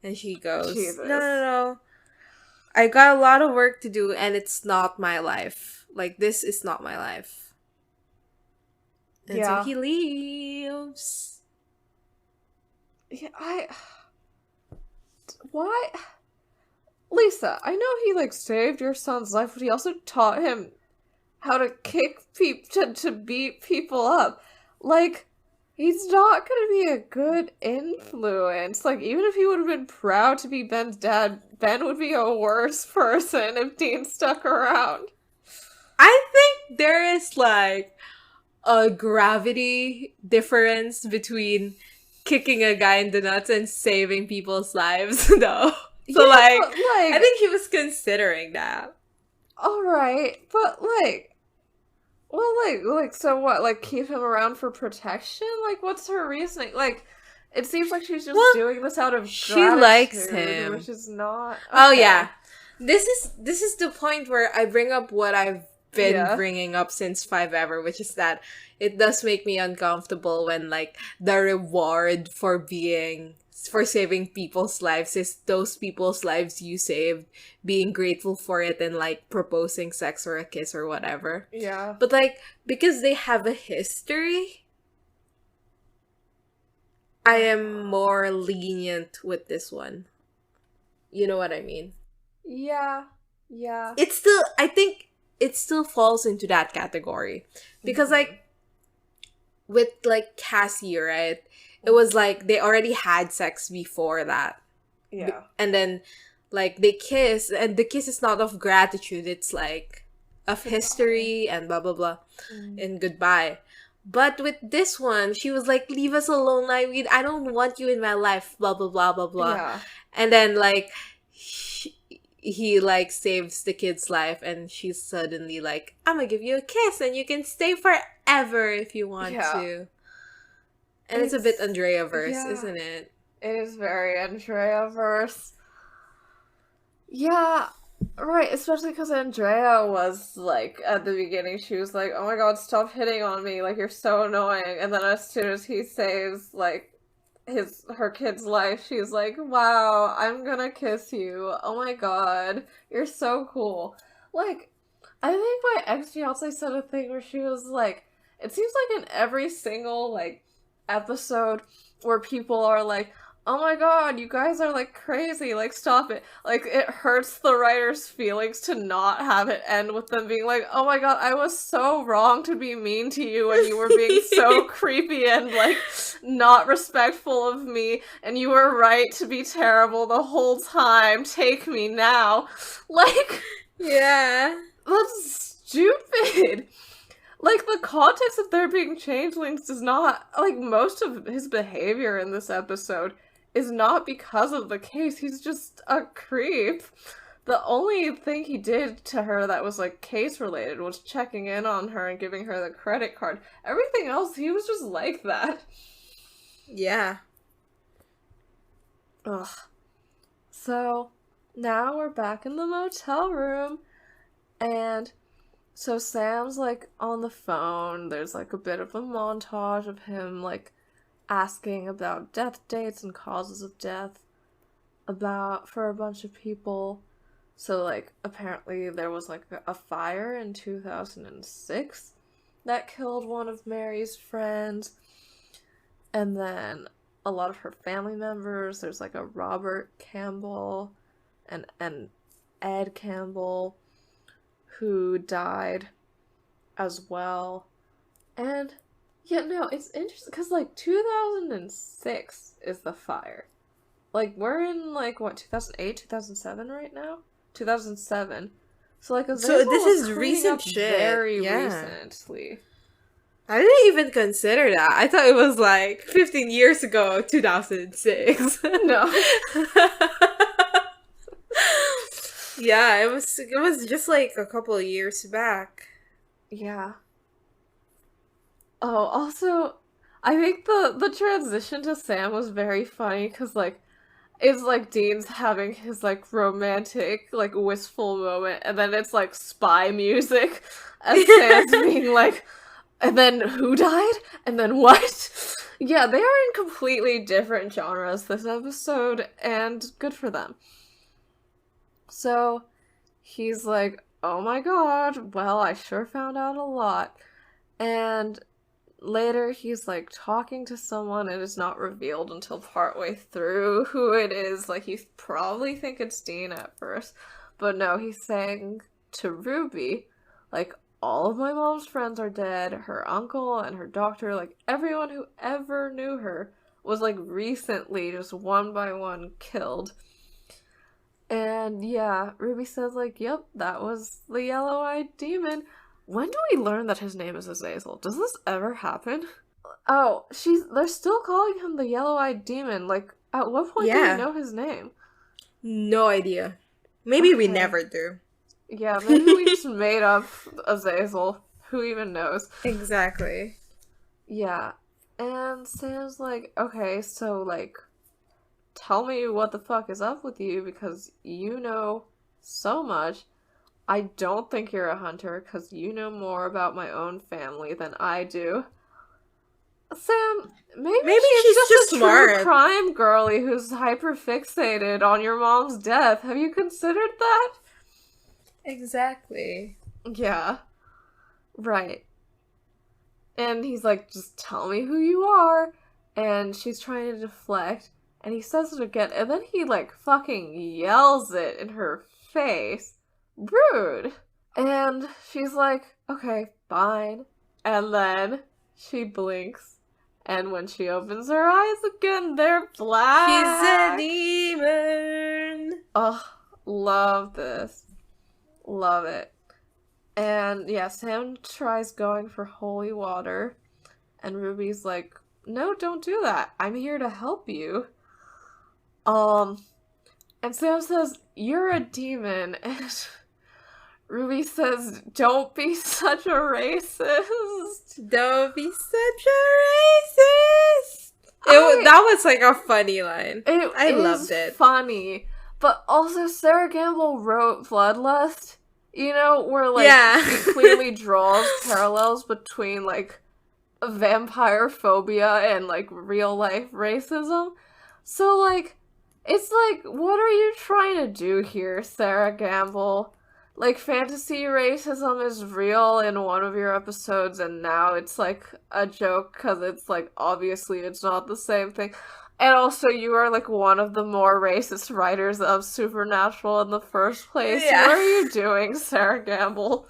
And she goes, Jesus. No. I got a lot of work to do and it's not my life. Like, this is not my life. And so he leaves. Yeah, Why? Lisa, I know he, like, saved your son's life, but he also taught him how to kick people, to beat people up. Like, he's not gonna be a good influence. Like, even if he would have been proud to be Ben's dad, Ben would be a worse person if Dean stuck around. I think there is, like, a gravity difference between kicking a guy in the nuts and saving people's lives, though. So, like, I think he was considering that. Alright, but, like... Well, like, so what? Like, keep him around for protection? Like, what's her reasoning? Like, it seems like she's just doing this out of gratitude, she likes him, which is not... Okay. Oh, yeah. This is the point where I bring up what I've been bringing up since 5-ever, which is that it does make me uncomfortable when, like, the reward for saving people's lives is those people's lives you saved, being grateful for it and, like, proposing sex or a kiss or whatever. Yeah. But, like, because they have a history, I am more lenient with this one. You know what I mean? Yeah. I think it still falls into that category. Because, like, with, like, Cassie, right? It was like they already had sex before that. Yeah. And then, like, they kiss, and the kiss is not of gratitude. It's, like, of history and blah, blah, blah. And goodbye. But with this one, she was like, leave us alone. I don't want you in my life. Blah, blah, blah, blah, blah. Yeah. And then, like, he, like, saves the kid's life. And she's suddenly like, I'm gonna give you a kiss. And you can stay forever if you want to. And it's a bit Andrea-verse, isn't it? It is very Andrea-verse. Yeah, right, especially because Andrea was, like, at the beginning, she was like, oh my god, stop hitting on me, like, you're so annoying. And then as soon as he saves, like, her kid's life, she's like, wow, I'm gonna kiss you. Oh my god, you're so cool. Like, I think my ex-fiance said a thing where she was like, it seems like in every single, like, episode where people are like, oh my god, you guys are, like, crazy, like, stop it. Like, it hurts the writer's feelings to not have it end with them being like, oh my god, I was so wrong to be mean to you and you were being so creepy and, like, not respectful of me, and you were right to be terrible the whole time, take me now. Like, yeah. That's stupid. Like, the context of there being changelings does not... Like, most of his behavior in this episode is not because of the case. He's just a creep. The only thing he did to her that was, like, case-related was checking in on her and giving her the credit card. Everything else, he was just like that. Yeah. Ugh. So, now we're back in the motel room, and so Sam's, like, on the phone. There's, like, a bit of a montage of him, like, asking about death dates and causes of death for a bunch of people. So, like, apparently there was, like, a fire in 2006 that killed one of Mary's friends. And then a lot of her family members. There's, like, a Robert Campbell and Ed Campbell who died as well. And, yeah, no, it's interesting because, like, 2006 is the fire. Like, we're in, like, what, 2008, 2007 right now? 2007. So, like, so this is recent shit. Very recently. I didn't even consider that. I thought it was, like, 15 years ago, 2006. No. Yeah, it was just, like, a couple of years back. Yeah. Oh, also, I think the transition to Sam was very funny, because, like, it's, like, Dean's having his, like, romantic, like, wistful moment, and then it's, like, spy music, as Sam's being, like, and then who died? And then what? Yeah, they are in completely different genres this episode, and good for them. So, he's like, oh my god, well, I sure found out a lot. And later, he's, like, talking to someone, and it's not revealed until partway through who it is. Like, you probably think it's Dean at first. But no, he's saying to Ruby, like, all of my mom's friends are dead. Her uncle and her doctor, like, everyone who ever knew her was, like, recently, just one by one, killed. And, yeah, Ruby says, like, yep, that was the yellow-eyed demon. When do we learn that his name is Azazel? Does this ever happen? Oh, they're still calling him the yellow-eyed demon. Like, at what point do we know his name? No idea. Maybe we never do. Yeah, maybe we just made up Azazel. Who even knows? Exactly. Yeah. And Sam's like, okay, so, like, tell me what the fuck is up with you, because you know so much. I don't think you're a hunter, because you know more about my own family than I do. Sam, maybe she's just a smart true crime girly who's hyper-fixated on your mom's death. Have you considered that? Exactly. Yeah. Right. And he's like, just tell me who you are. And she's trying to deflect. And he says it again. And then he, like, fucking yells it in her face. Rude. And she's like, okay, fine. And then she blinks. And when she opens her eyes again, they're black. He's a demon. Oh, love this. Love it. And yeah, Sam tries going for holy water. And Ruby's like, no, don't do that. I'm here to help you. And Sam says, you're a demon. And Ruby says, don't be such a racist. Don't be such a racist. That was like a funny line. I loved it. Funny. But also Sarah Gamble wrote Bloodlust, you know, where, like, she clearly draws parallels between, like, vampire phobia and, like, real-life racism. So, like, it's like, what are you trying to do here, Sarah Gamble? Like, fantasy racism is real in one of your episodes, and now it's, like, a joke, because it's, like, obviously it's not the same thing. And also, you are, like, one of the more racist writers of Supernatural in the first place. Yeah. What are you doing, Sarah Gamble?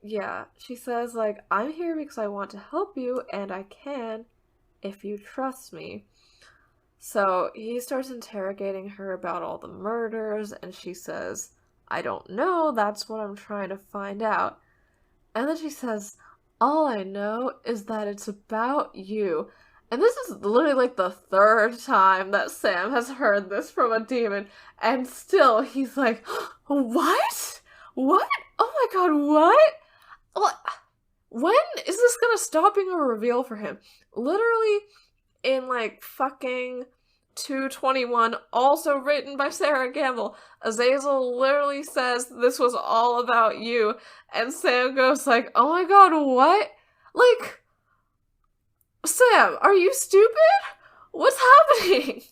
Yeah, she says, like, I'm here because I want to help you, and I can if you trust me. So, he starts interrogating her about all the murders, and she says, I don't know, that's what I'm trying to find out. And then she says, all I know is that it's about you. And this is literally like the third time that Sam has heard this from a demon, and still he's like, what? What? Oh my god, what? What? When is this gonna stop being a reveal for him? Literally, in like fucking 221, also written by Sarah Gamble, Azazel literally says this was all about you, and Sam goes like, oh my god, what? Like, Sam, are you stupid? What's happening?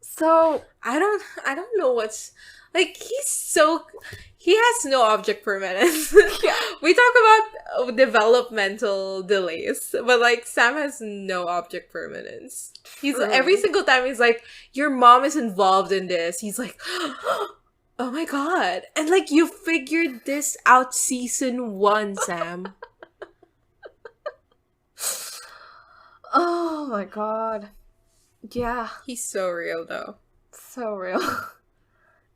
So I don't know what's like. He has no object permanence. yeah, We talk about developmental delays, but like Sam has no object permanence. He's every single time he's like, your mom is involved in this. He's like, oh my god. And like, you figured this out season 1, Sam. oh my god. Yeah. He's so real though. So real.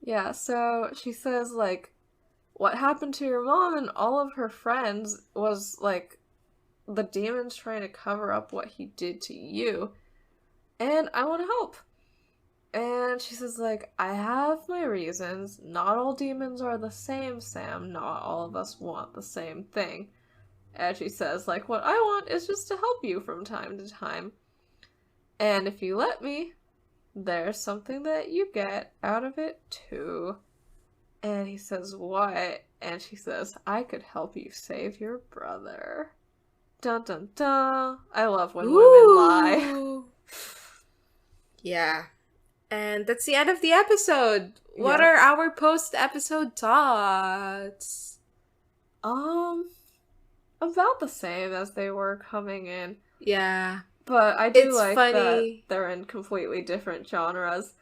Yeah, so she says, like, what happened to your mom and all of her friends was, like, the demons trying to cover up what he did to you, and I want to help. And she says, like, I have my reasons. Not all demons are the same, Sam. Not all of us want the same thing. And she says, like, what I want is just to help you from time to time. And if you let me, there's something that you get out of it too. And he says, what? And she says, I could help you save your brother. Dun dun dun. I love when women lie. Yeah. And that's the end of the episode. What are our post-episode thoughts? About the same as they were coming in. Yeah. But I do It's like funny. that they're in completely different genres.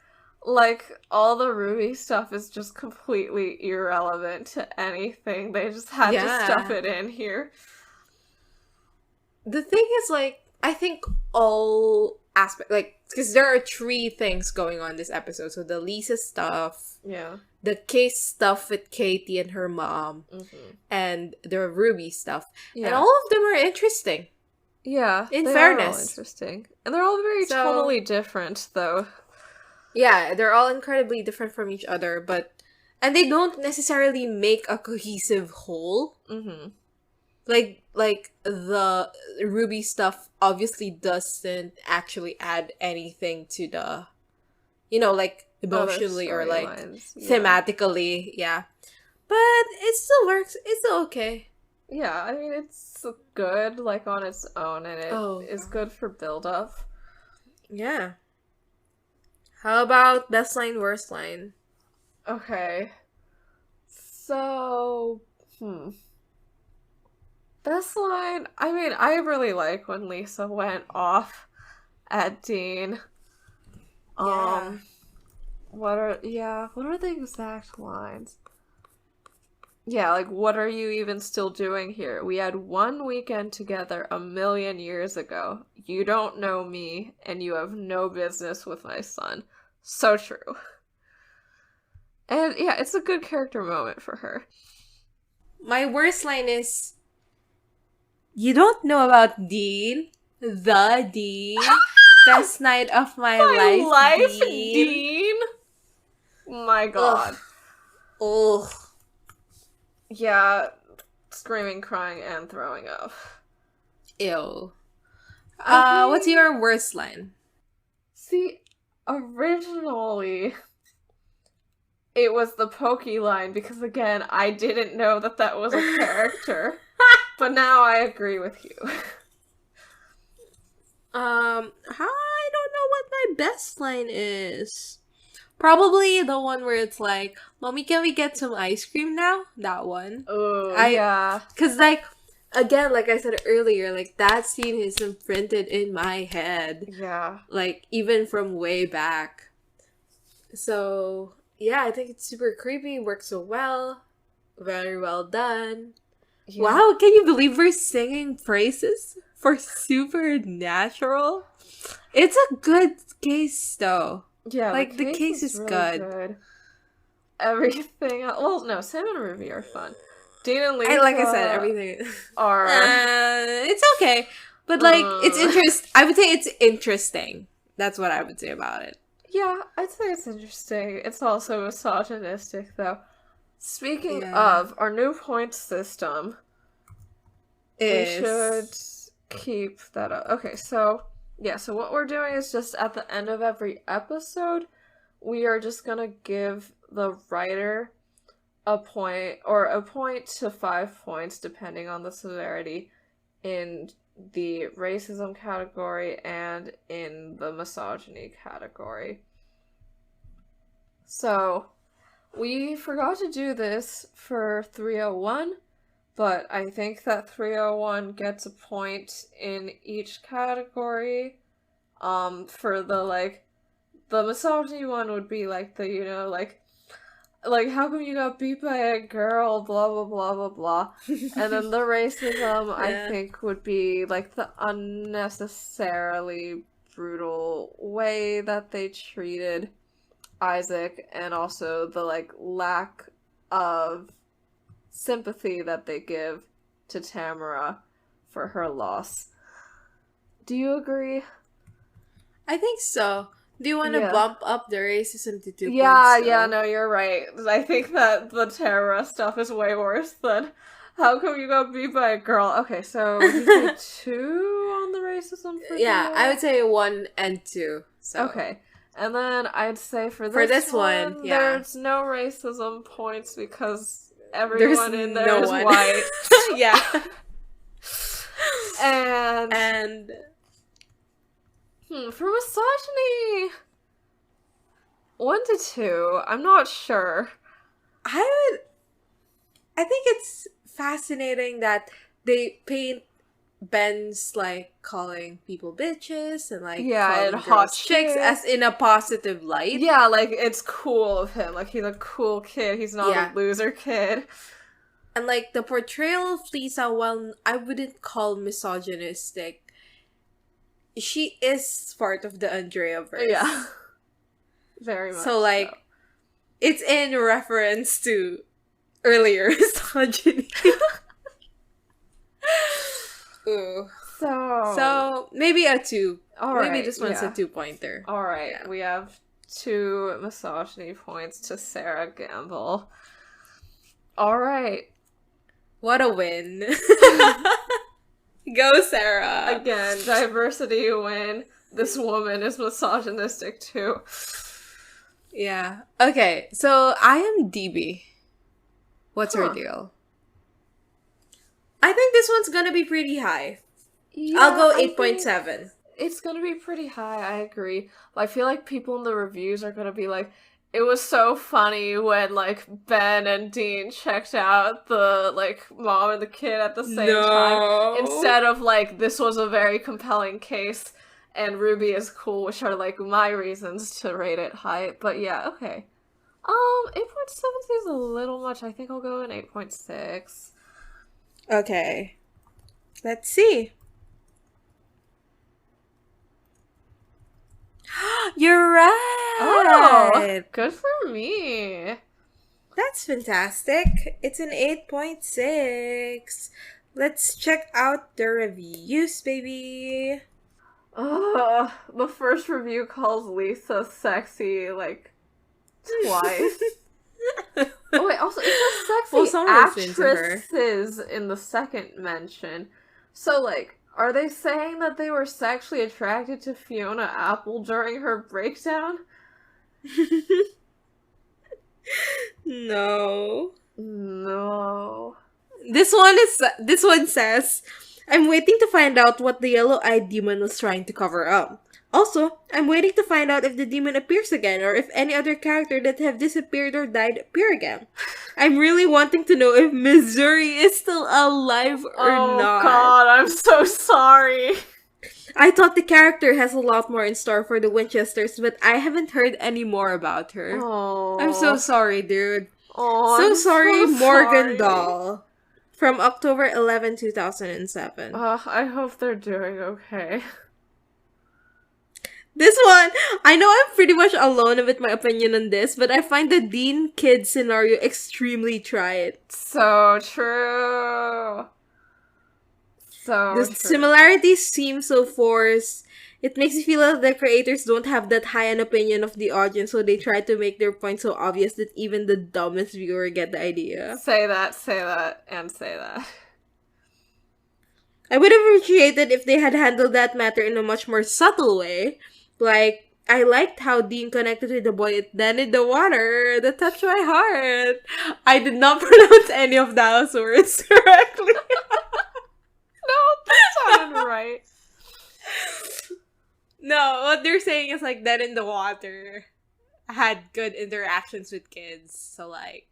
Like, all the Ruby stuff is just completely irrelevant to anything. They just had to stuff it in here. The thing is, like, I think all aspects, like, because there are 3 things going on this episode. So the Lisa stuff, Yeah. the case stuff with Katie and her mom, and the Ruby stuff. Yeah. And all of them are interesting. Yeah. In they fairness. are all interesting. And they're all very totally different, though. Yeah, they're all incredibly different from each other, and they don't necessarily make a cohesive whole. Like the Ruby stuff obviously doesn't actually add anything to the, like, emotionally or like thematically, yeah. But it still works. It's still okay. Yeah, I mean, it's good, like, on its own, and it is good for build-up. Yeah. How about best line, worst line? Okay. So, best line, I mean, I really like when Lisa went off at Dean. Yeah. What are the exact lines? Yeah, like, what are you even still doing here? We had one weekend together 1,000,000 years ago. You don't know me, and you have no business with my son. So true. And yeah, it's a good character moment for her. My worst line is, you don't know about Dean, the Dean, best night of my life, Dean. My god. Ugh. Yeah, screaming, crying, and throwing up. Ew. What's your worst line? See, originally, it was the Pokey line, because again, I didn't know that was a character. But now I agree with you. I don't know what my best line is. Probably the one where it's like, Mommy, can we get some ice cream now? That one. Oh, yeah. Because, like, again, like I said earlier, like, that scene is imprinted in my head. Yeah. Like, even from way back. So, yeah, I think it's super creepy. Works so well. Very well done. Yeah. Wow, can you believe we're singing praises for Supernatural? It's a good case, though. Yeah, like, the case is really good. Everything else, well, no, Sam and Ruby are fun. Dean and Lisa, like I said, everything are it's okay, But, like, I would say it's interesting. That's what I would say about it. Yeah, I'd say it's interesting. It's also misogynistic, though. Speaking of, our new point system, we should keep that up. Okay, so what we're doing is just at the end of every episode, we are just gonna give the writer a point, or a point to 5 points, depending on the severity, in the racism category and in the misogyny category. So, we forgot to do this for 301, but I think that 301 gets a point in each category. For the misogyny one would be like the, you know, like how come you got beat by a girl, blah blah blah blah blah. And then the racism I think would be like the unnecessarily brutal way that they treated Isaac, and also the like lack of sympathy that they give to Tamara for her loss. Do you agree? I think so. Do you want to bump up the racism to 2 points? Yeah, no, you're right. I think that the Tamara stuff is way worse than how come you got beat by a girl. Okay, so would you say 2 on the racism for I would say 1 and 2. So. Okay. And then I'd say for this one, there's no racism points because everyone in there is white. Yeah. And for misogyny, 1 to 2. I'm not sure. I think it's fascinating that they paint Ben's like calling people bitches and like calling hot chicks as in a positive light. Yeah, like it's cool of him. Like he's a cool kid. He's not a loser kid. And like the portrayal of Lisa, while I wouldn't call misogynistic, she is part of the Andrea verse. Yeah. Very much. So like it's in reference to earlier misogyny. Ooh. So maybe a 2. Maybe this one's a 2-pointer. Alright, we have 2 misogyny points to Sarah Gamble. Alright. What a win. Go, Sarah. Again, diversity win. This woman is misogynistic too. Yeah. Okay, so IMDb. What's her deal? I think this one's gonna be pretty high. Yeah, I'll go 8.7. It's gonna be pretty high, I agree. I feel like people in the reviews are gonna be like, it was so funny when, like, Ben and Dean checked out the, like, mom and the kid at the same time. Instead of, like, this was a very compelling case and Ruby is cool, which are, like, my reasons to rate it high. But yeah, okay. 8.7 is a little much. I think I'll go in 8.6. Okay. Let's see. You're right! Oh, good for me. That's fantastic. It's an 8.6. Let's check out the reviews, baby. The first review calls Lisa sexy, like, twice. Oh wait, also, it says sexy actresses in the second mention. So, like, are they saying that they were sexually attracted to Fiona Apple during her breakdown? No. This one says, I'm waiting to find out what the yellow-eyed demon was trying to cover up. Also, I'm waiting to find out if the demon appears again or if any other character that have disappeared or died appear again. I'm really wanting to know if Missouri is still alive or not. Oh god, I'm so sorry. I thought the character has a lot more in store for the Winchesters, but I haven't heard any more about her. Oh, I'm so sorry, dude. Oh, so sorry, Morgendahl. From October 11, 2007. I hope they're doing okay. This one, I know I'm pretty much alone with my opinion on this, but I find the Dean Kid scenario extremely trite. So true. So the true. similarities seem so forced. It makes me feel like the creators don't have that high an opinion of the audience, so they try to make their point so obvious that even the dumbest viewer get the idea. Say that, and say that. I would have appreciated if they had handled that matter in a much more subtle way. Like, I liked how Dean connected with the boy then in the water. That touched my heart. I did not pronounce any of those words correctly. No, that sounded right. No, what they're saying is like then in the water had good interactions with kids. So like,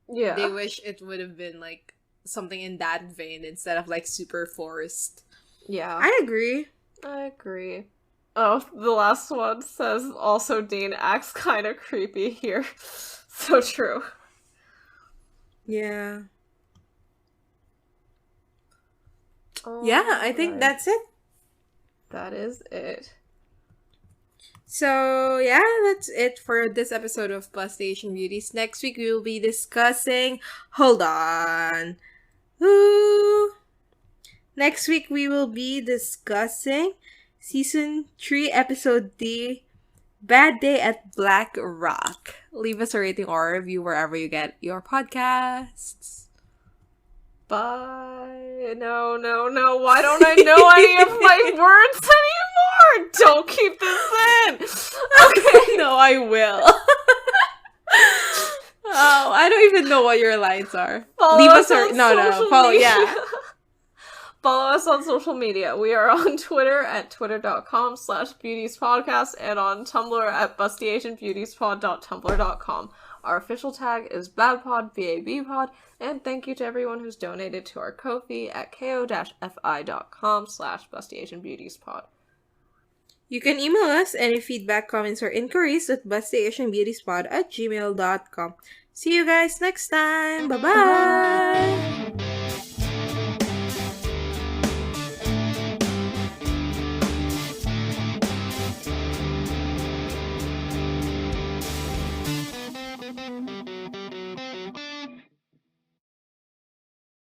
yeah, they wish it would have been like something in that vein instead of like super forced. Yeah. I agree. Oh, the last one says also Dean acts kind of creepy here. So true. Yeah. Oh, I think that's it. That is it. So, that's it for this episode of Plus Station Beauties. Next week, we will be discussing... Hold on. Ooh. Next week, we will be discussing Season 3, Episode D, Bad Day at Black Rock. Leave us a rating or a review wherever you get your podcasts. Bye. No. Why don't I know any of my words anymore? Don't keep this in. Okay. No, I will. Oh, I don't even know what your lines are. Follow us on social media. Yeah. Follow us on social media. We are on Twitter at twitter.com/beautiespodcast and on Tumblr at bustyasianbeautiespod.tumblr.com. Our official tag is BABPOD, BABPOD, and thank you to everyone who's donated to our Ko-fi at ko-fi.com/bustyasianbeautiespod. You can email us any feedback, comments, or inquiries at bustyasianbeautiespod@gmail.com. See you guys next time. Bye-bye!